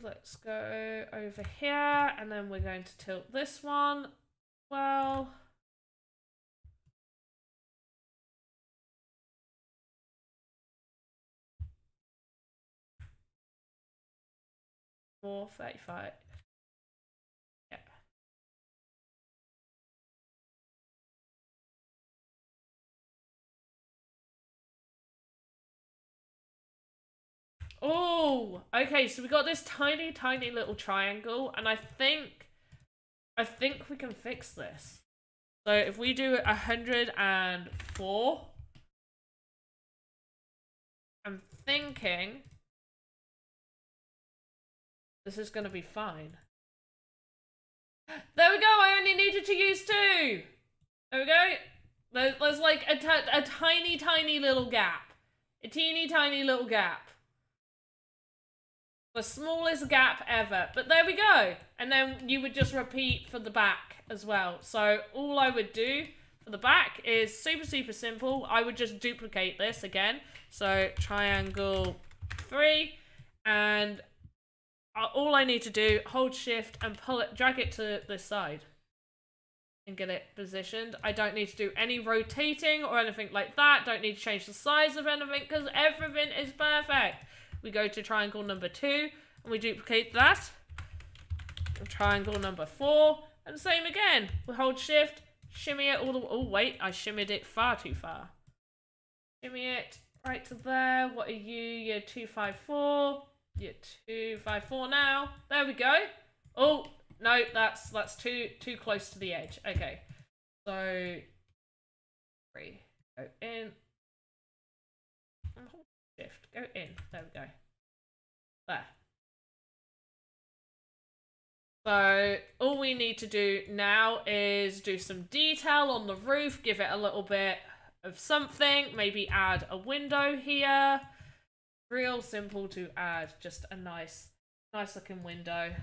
Let's go over here, and then we're going to tilt this one. Well, 435. Yeah. Oh, okay. So we got this tiny, tiny little triangle, and I think we can fix this. So if we do 104, I'm thinking this is going to be fine. There we go. I only needed to use 2. There we go. There's like a tiny, tiny little gap. A teeny, tiny little gap. The smallest gap ever. But there we go. And then you would just repeat for the back as well. So all I would do for the back is super, super simple. I would just duplicate this again. So triangle 3. And all I need to do, hold shift and pull it, drag it to this side. And get it positioned. I don't need to do any rotating or anything like that. Don't need to change the size of anything because everything is perfect. We go to triangle number 2 and we duplicate that. And triangle number 4 and same again. We hold shift, shimmy it all the way. Oh wait, I shimmied it far too far. Shimmy it right to there. What are you? You're 254. You're 254 now. There we go. Oh no, that's too close to the edge. Okay, so 3. Go in. Hold shift. Go in. There we go. There. So all we need to do now is do some detail on the roof. Give it a little bit of something. Maybe add a window here. Real simple to add. Just a nice looking window.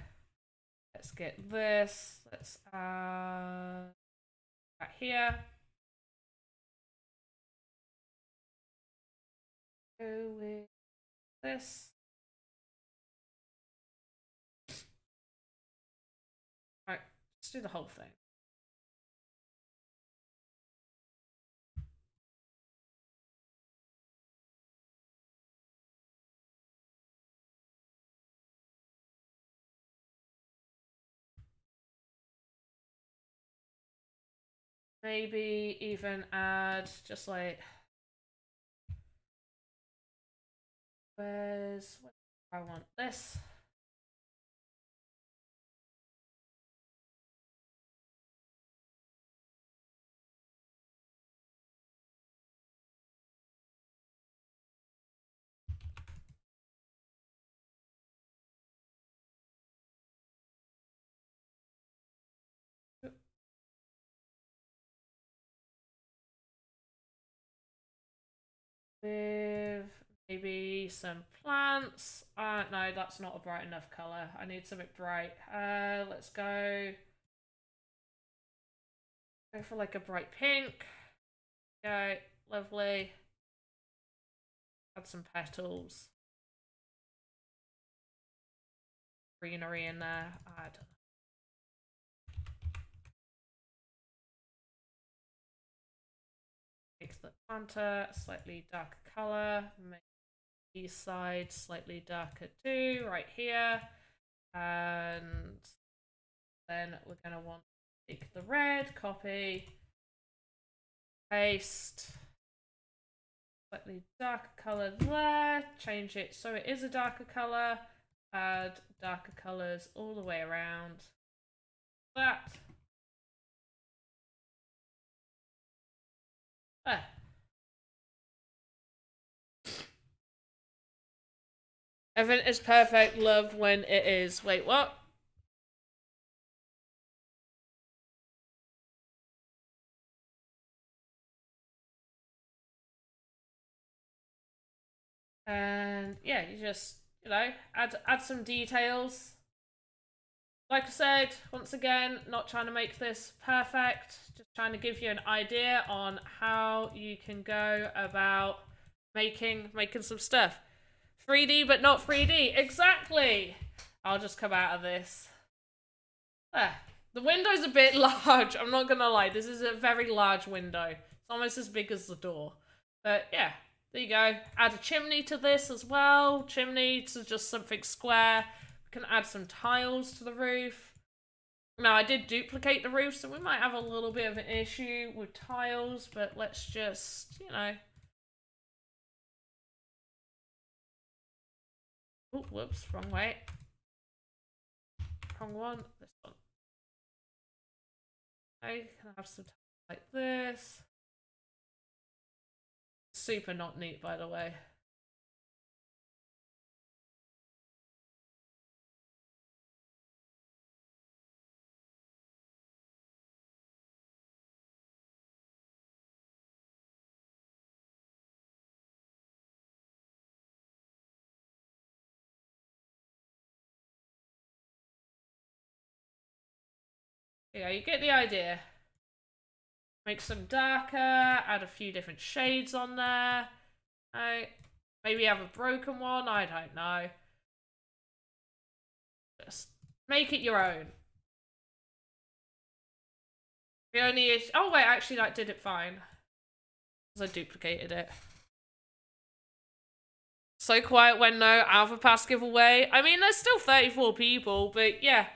Let's get this. Let's add right here. Go with this. Right, let's do the whole thing. Maybe even add just like where I want this. With maybe some plants. No, that's not a bright enough color. I need something bright. Let's go for like a bright pink. Go, lovely. Add some petals. greenery in there. I don't know. Make the planter a slightly darker color. Make the side slightly darker too, right here. And then we're going to want to take the red, copy, paste, slightly darker color there, change it so it is a darker color, add darker colors all the way around. That. There. Everything is perfect, love when it is. Wait, what? And yeah, you just, you know, add some details. Like I said, once again, not trying to make this perfect, just trying to give you an idea on how you can go about making some stuff. 3D but not 3D, exactly! I'll just come out of this. There. The window's a bit large, I'm not gonna lie, this is a very large window. It's almost as big as the door. But yeah, there you go. Add a chimney to this as well. Chimney to just something square. We can add some tiles to the roof. Now, I did duplicate the roof, so we might have a little bit of an issue with tiles, but let's just, you know. Oh, whoops, wrong way. Wrong one, this one. I can have some tiles like this. Super not neat, by the way. Yeah, you get the idea. Make some darker, add a few different shades on there. Maybe have a broken one, I don't know. Just make it your own. The only issue... Oh wait, actually that did it fine. Because I duplicated it. So quiet when no Alpha Pass giveaway. I mean, there's still 34 people, but yeah.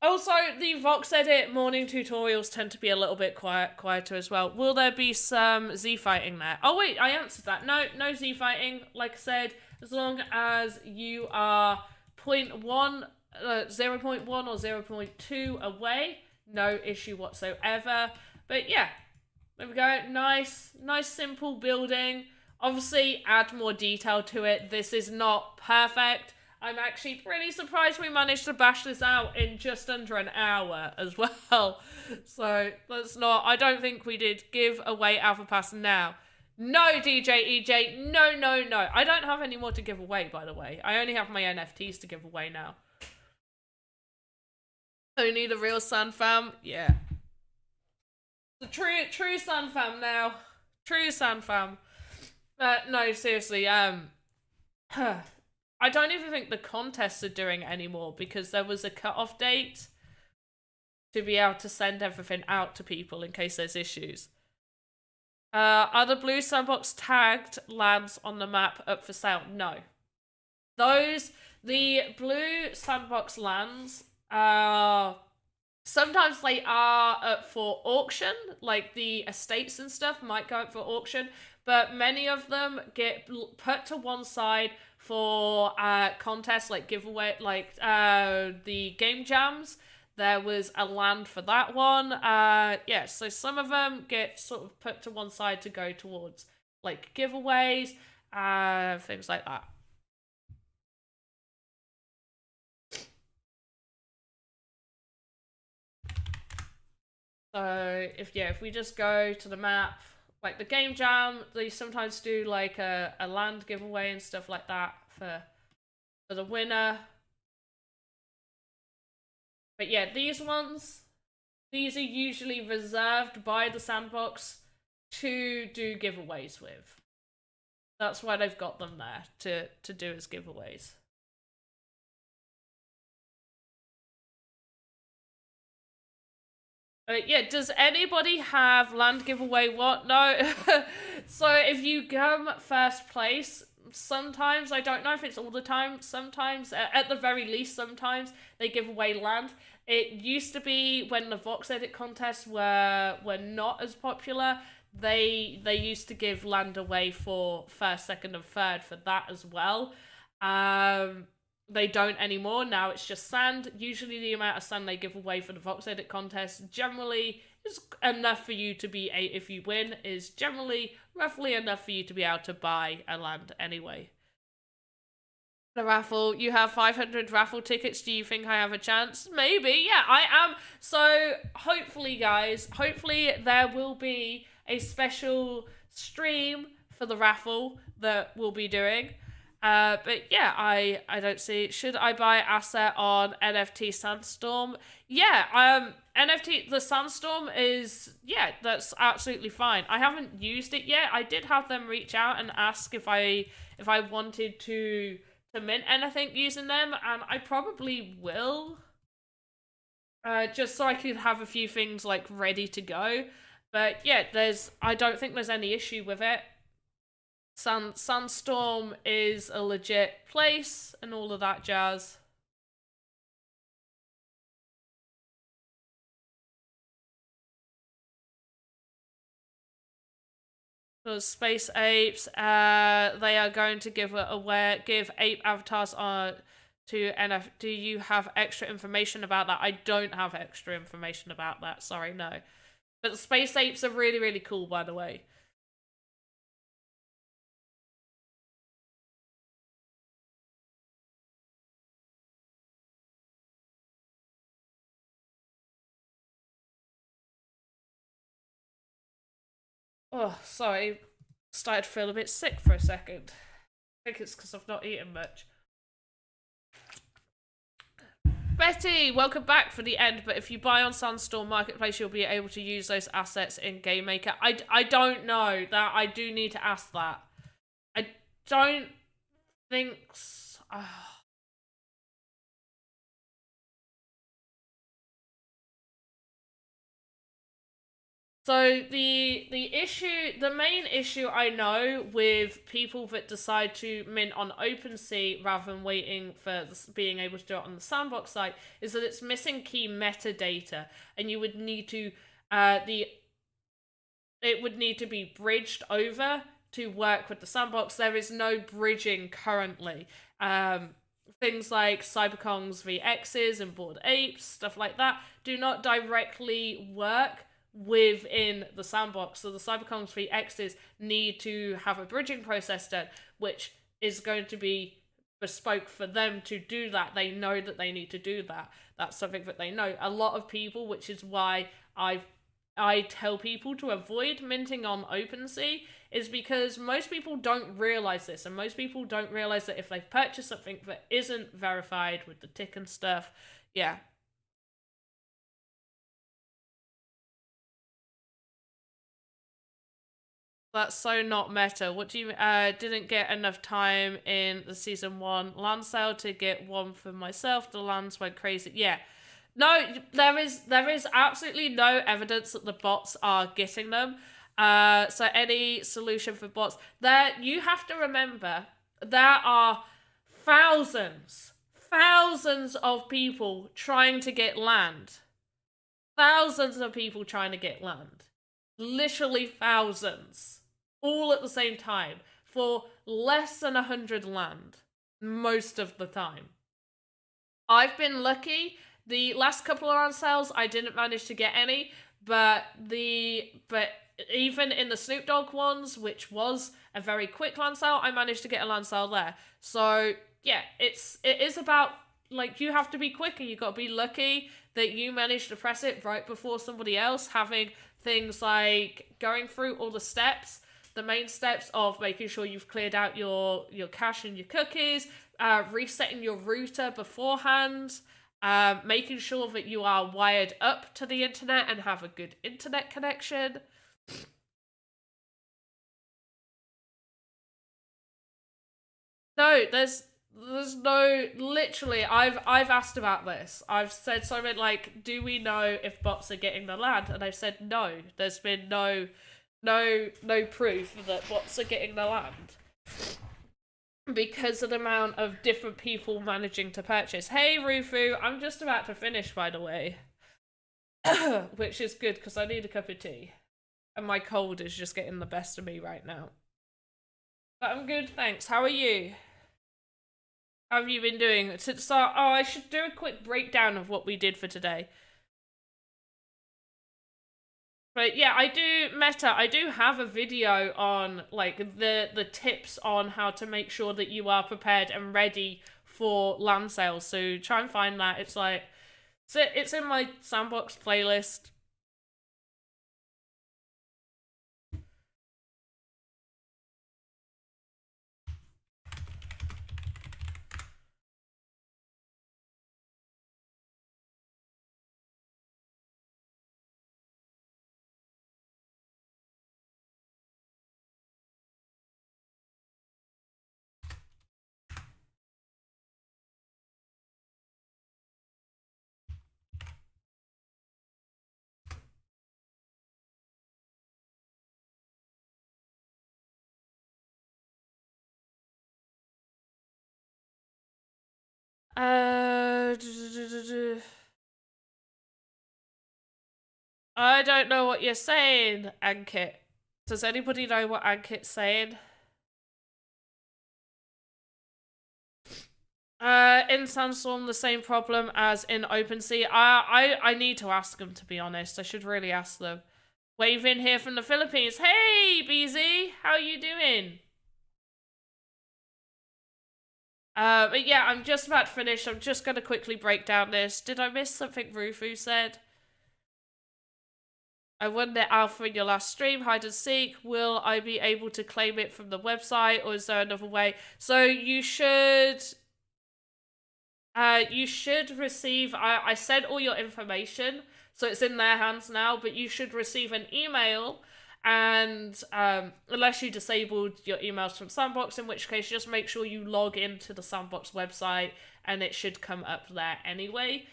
Also, the VoxEdit morning tutorials tend to be a little bit quieter as well. Will there be some Z fighting there? Oh wait, I answered that. No Z fighting. Like I said, as long as you are 0.1 or 0.2 away, no issue whatsoever. But yeah, there we go. Nice simple building. Obviously, add more detail to it. This is not perfect. I'm actually pretty surprised we managed to bash this out in just under an hour as well. So, let's not... I don't think we did give away Alpha Pass now. No, DJ EJ. No. I don't have any more to give away, by the way. I only have my NFTs to give away now. Only the real Sun fam? Yeah. The true Sun fam now. True Sun fam. No, seriously, I don't even think the contests are doing it anymore because there was a cut-off date to be able to send everything out to people in case there's issues. Are the blue Sandbox tagged lands on the map up for sale? No. The blue Sandbox lands, sometimes they are up for auction, like the estates and stuff might go up for auction, but many of them get put to one side for contests like giveaway, like the game jams. There was a land for that one. Yeah, so some of them get sort of put to one side to go towards like giveaways, things like that. So if we just go to the map, like the game jam, they sometimes do like a land giveaway and stuff like that for the winner. But yeah, these are usually reserved by the Sandbox to do giveaways with. That's why they've got them there, to do as giveaways. Yeah, does anybody have land giveaway what? No. So if you come first place, sometimes, I don't know if it's all the time, sometimes, at the very least, sometimes they give away land. It used to be when the VoxEdit contests were not as popular, they used to give land away for first, second, and third for that as well. They don't anymore. Now it's just sand. Usually the amount of sand they give away for the VoxEdit contest generally is enough for you to be if you win, is generally roughly enough for you to be able to buy a land anyway. The raffle, you have 500 raffle tickets. Do you think I have a chance? Maybe. Yeah, I am. So hopefully, guys, hopefully there will be a special stream for the raffle that we'll be doing. But yeah, I don't see. Should I buy asset on NFT Sandstorm? Yeah, NFT the Sandstorm is, yeah, that's absolutely fine. I haven't used it yet. I did have them reach out and ask if I wanted to mint anything using them, and I probably will. Just so I could have a few things like ready to go. But yeah, I don't think there's any issue with it. Sandstorm is a legit place and all of that jazz. Those space apes, they are going to give ape avatars on to NF. Do you have extra information about that? I don't have extra information about that. Sorry, no. But the space apes are really, really cool, by the way. Oh, sorry. Started to feel a bit sick for a second. I think it's because I've not eaten much. Betty, welcome back for the end. But if you buy on Sandstorm Marketplace, you'll be able to use those assets in Game Maker. I don't know. That I do need to ask that. I don't think. So the main issue I know with people that decide to mint on OpenSea rather than waiting for being able to do it on the Sandbox site is that it's missing key metadata, and you would need to it would need to be bridged over to work with the Sandbox. There is no bridging currently. Things like Cyberkongs VXs and Bored Apes, stuff like that, do not directly work within the Sandbox. So the Cyberkongs VXs need to have a bridging process done, which is going to be bespoke for them to do that. They know that they need to do that. That's something that they know. A lot of people, which is why I tell people to avoid minting on OpenSea, is because most people don't realize this, and most people don't realize that if they've purchased something that isn't verified with the tick and stuff, yeah. That's so not meta. What do you didn't get enough time in the season 1 land sale to get one for myself? The lands went crazy. Yeah. No, there is absolutely no evidence that the bots are getting them. So any solution for bots, there you have to remember there are thousands of people trying to get land. Thousands of people trying to get land. Literally thousands. All at the same time for less than 100 land most of the time. I've been lucky. The last couple of land sales, I didn't manage to get any, but even in the Snoop Dogg ones, which was a very quick land sale, I managed to get a land sale there. So yeah, it is about, like, you have to be quick and you got to be lucky that you managed to press it right before somebody else, having things like going through all the steps, the main steps of making sure you've cleared out your cache and your cookies, resetting your router beforehand, making sure that you are wired up to the internet and have a good internet connection. No, There's no, literally, I've asked about this. I've said something like, do we know if bots are getting the land? And I've said no. There's been no proof that bots are getting the land. Because of the amount of different people managing to purchase. Hey Rufu, I'm just about to finish, by the way. Which is good, because I need a cup of tea. And my cold is just getting the best of me right now. But I'm good, thanks. How are you? How have you been doing? So, I should do a quick breakdown of what we did for today. But yeah, I do have a video on like the tips on how to make sure that you are prepared and ready for land sales. So try and find that. It's in my Sandbox playlist. I don't know what you're saying, Ankit. Does anybody know what Ankit's saying? In Sandstorm, the same problem as in OpenSea. I need to ask them, to be honest. I should really ask them. Wave in here from the Philippines. Hey, BZ, how you doing? But yeah, I'm just about to finish. I'm just gonna quickly break down this. Did I miss something Rufu said? I won the alpha in your last stream, hide and seek. Will I be able to claim it from the website, or is there another way? So you should receive, I sent all your information, so it's in their hands now, but you should receive an email, and unless you disabled your emails from Sandbox, in which case just make sure you log into the Sandbox website, and it should come up there anyway.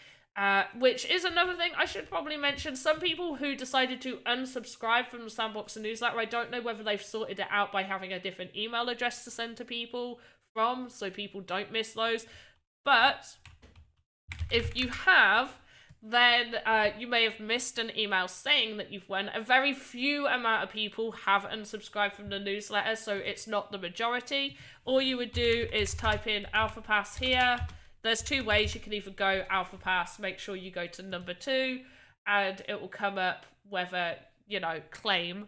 Which is another thing I should probably mention. Some people who decided to unsubscribe from the Sandbox newsletter, I don't know whether they've sorted it out by having a different email address to send to people from, so people don't miss those. But if you have, then you may have missed an email saying that you've won. A very few amount of people have unsubscribed from the newsletter, so it's not the majority. All you would do is type in Alpha Pass here. There's two ways. You can either go Alpha Pass, make sure you go to number 2, and it will come up whether, you know, claim.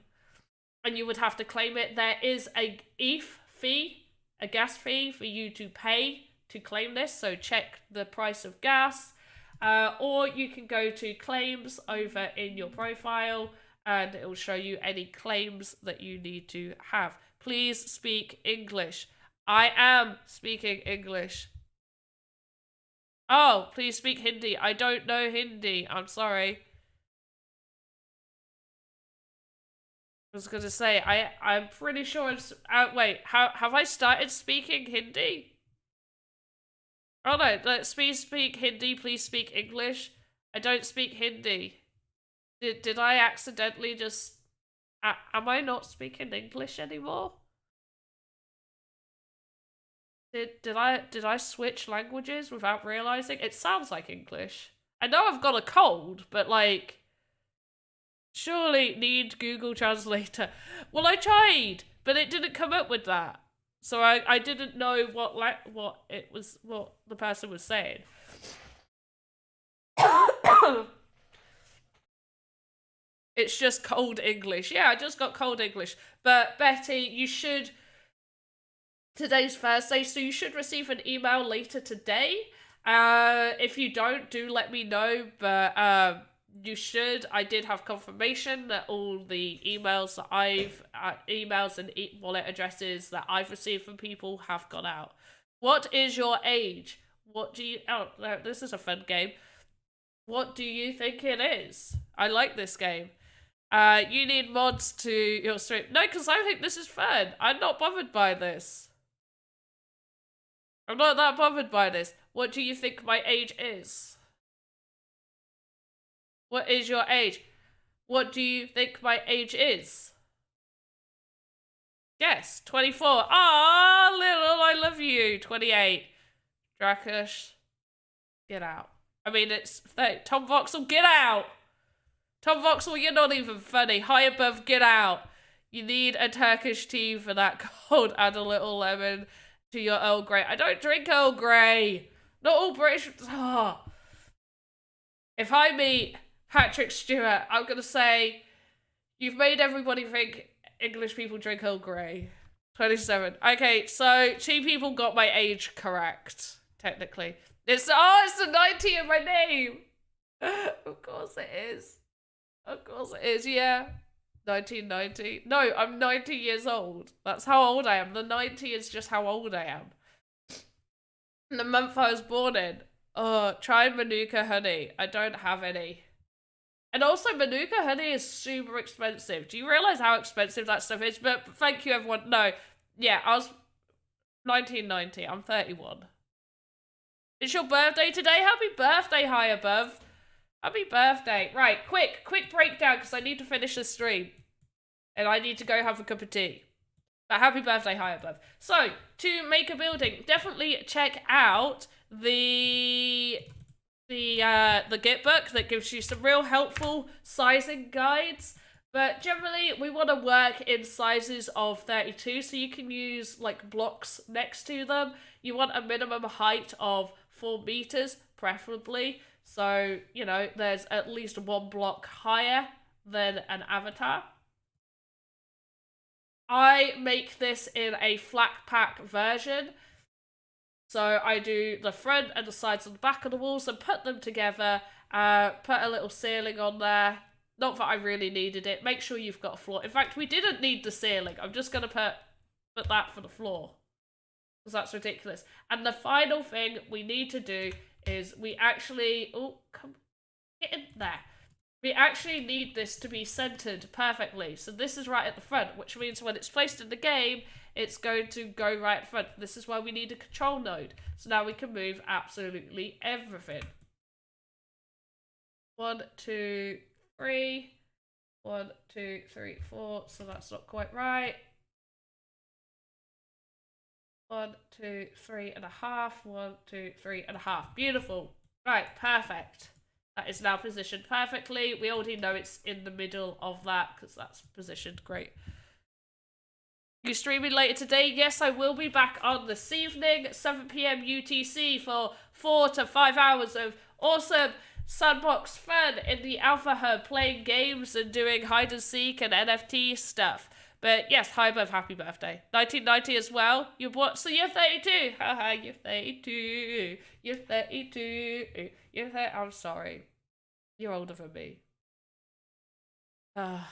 And you would have to claim it. There is a ETH fee, a gas fee for you to pay to claim this, so check the price of gas. Or you can go to claims over in your profile, and it will show you any claims that you need to have. Please speak English. I am speaking English. Oh, please speak Hindi. I don't know Hindi. I'm sorry. I was gonna say, I'm pretty sure it's... wait, have I started speaking Hindi? Oh no, let's please speak Hindi, please speak English. I don't speak Hindi. Did I accidentally just... am I not speaking English anymore? Did I switch languages without realizing? It sounds like English. I know I've got a cold, but like... surely need Google Translator. Well, I tried, but it didn't come up with that. So I didn't know what the person was saying. It's just cold English. Yeah, I just got cold English. But Betty, you should... today's Thursday, so you should receive an email later today. If you don't, do let me know. But you should. I did have confirmation that all the emails that emails and wallet addresses that I've received from people have gone out. What is your age? What do you... oh, this is a fun game. What do you think it is? I like this game. You need mods to your stream. No, because I think this is fun. I'm not bothered by this. I'm not that bothered by this. What do you think my age is? What is your age? What do you think my age is? Yes, 24. Ah, little, I love you. 28. Drakush, get out. I mean, it's 30. Tom Voxel, get out. Tom Voxel, you're not even funny. High above, get out. You need a Turkish tea for that cold. Add a little lemon to your Earl Grey. I don't drink Earl Grey. Not all British. Oh. If I meet Patrick Stewart, I'm going to say, you've made everybody think English people drink Earl Grey. 27. Okay, so 2 people got my age correct, technically. It's the 90 in my name. Of course it is. Of course it is, yeah. 1990. No, I'm 90 years old. That's how old I am. The 90 is just how old I am. And the month I was born in. Oh, try Manuka honey. I don't have any. And also, Manuka honey is super expensive. Do you realize how expensive that stuff is? But thank you, everyone. No. Yeah, I was 1990. I'm 31. It's your birthday today? Happy birthday, High Above. Happy birthday. Right, quick breakdown, because I need to finish this stream. And I need to go have a cup of tea. But happy birthday, High Above. So, to make a building, definitely check out the Git book that gives you some real helpful sizing guides. But generally, we want to work in sizes of 32, so you can use like blocks next to them. You want a minimum height of 4 meters, preferably. So, you know, there's at least 1 block higher than an avatar. I make this in a flat pack version. So I do the front and the sides and the back of the walls and put them together, put a little ceiling on there. Not that I really needed it. Make sure you've got a floor. In fact, we didn't need the ceiling. I'm just going to put that for the floor. Because that's ridiculous. And the final thing we need to do is we actually... Oh, come... Get in there. We actually need this to be centered perfectly. So this is right at the front, which means when it's placed in the game, it's going to go right at the front. This is why we need a control node. So now we can move absolutely everything. 1, 2, 3. 1, 2, 3, 4. So that's not quite right. 1, 2, 3.5. 1, 2, 3.5. Beautiful. Right, perfect. That is now positioned perfectly. We already know it's in the middle of that because that's positioned great. You streaming later today? Yes, I will be back on this evening, 7 PM UTC for 4 to 5 hours of awesome Sandbox fun in the Alpha Hub, playing games and doing hide and seek and NFT stuff. But yes, High Above, happy birthday. 1990 as well. You're what? So you're 32. Haha, you're 32. You're 32. You're 30. I'm sorry. You're older than me. I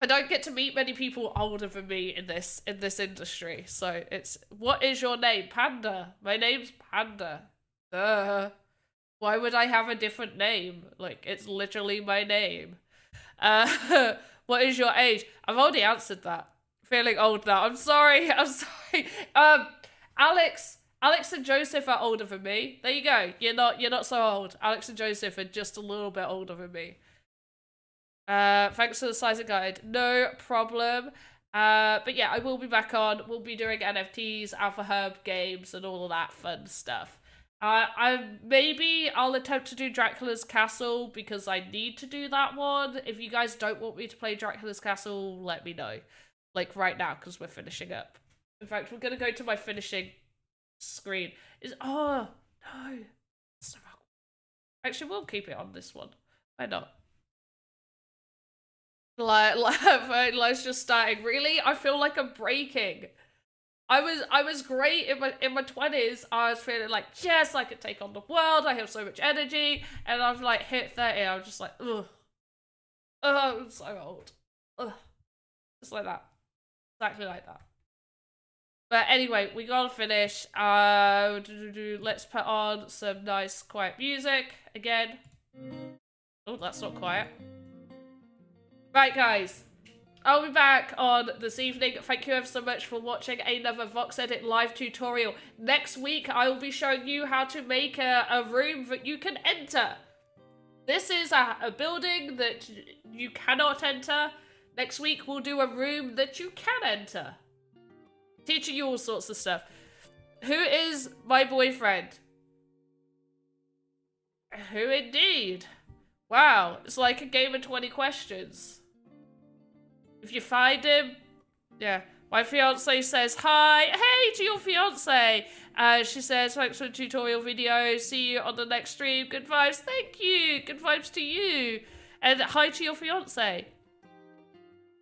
don't get to meet many people older than me in this industry. So it's, what is your name? Panda. My name's Panda. Why would I have a different name? Like, it's literally my name. What is your age? I've already answered that. Feeling old now. I'm sorry. I'm sorry. Alex and Joseph are older than me. There you go. You're not so old. Alex and Joseph are just a little bit older than me. Thanks for the sizing guide. No problem. But yeah, I will be back on. We'll be doing NFTs, Alpha Hub games, and all of that fun stuff. Maybe I'll attempt to do Dracula's Castle because I need to do that one. If you guys don't want me to play Dracula's Castle, let me know. Like right now, because we're finishing up. In fact, we're gonna go to my finishing screen. Oh no. Actually, we'll keep it on this one. Why not? Let's just starting. Really? I feel like I'm breaking. I was great in my 20s. I was feeling like, yes, I could take on the world. I have so much energy. And I've like hit 30. I was just like, ugh. Oh, I'm so old. Ugh. Just like that. Exactly like that. But anyway, we gotta finish. Let's put on some nice quiet music again. Oh, that's not quiet. Right, guys. I'll be back on this evening. Thank you ever so much for watching another VoxEdit live tutorial. Next week, I will be showing you how to make a room that you can enter. This is a building that you cannot enter. Next week, we'll do a room that you can enter. Teaching you all sorts of stuff. Who is my boyfriend? Who indeed? Wow, it's like a game of 20 questions. If you find him, yeah. My fiance says hi. Hey to your fiance. She says, thanks for the tutorial video. See you on the next stream. Good vibes. Thank you. Good vibes to you. And hi to your fiance.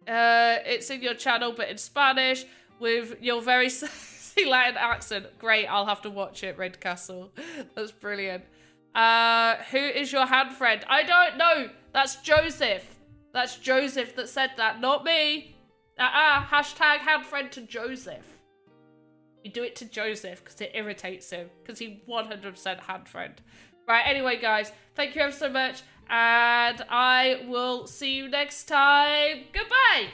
It's in your channel, but in Spanish with your very sexy Latin accent. Great. I'll have to watch it, Red Castle. That's brilliant. Who is your hand friend? I don't know. That's Joseph. That's Joseph that said that, not me. Hashtag hand friend to Joseph. We do it to Joseph because it irritates him. Because he 100% hand friend. Right, anyway, guys. Thank you ever so much. And I will see you next time. Goodbye.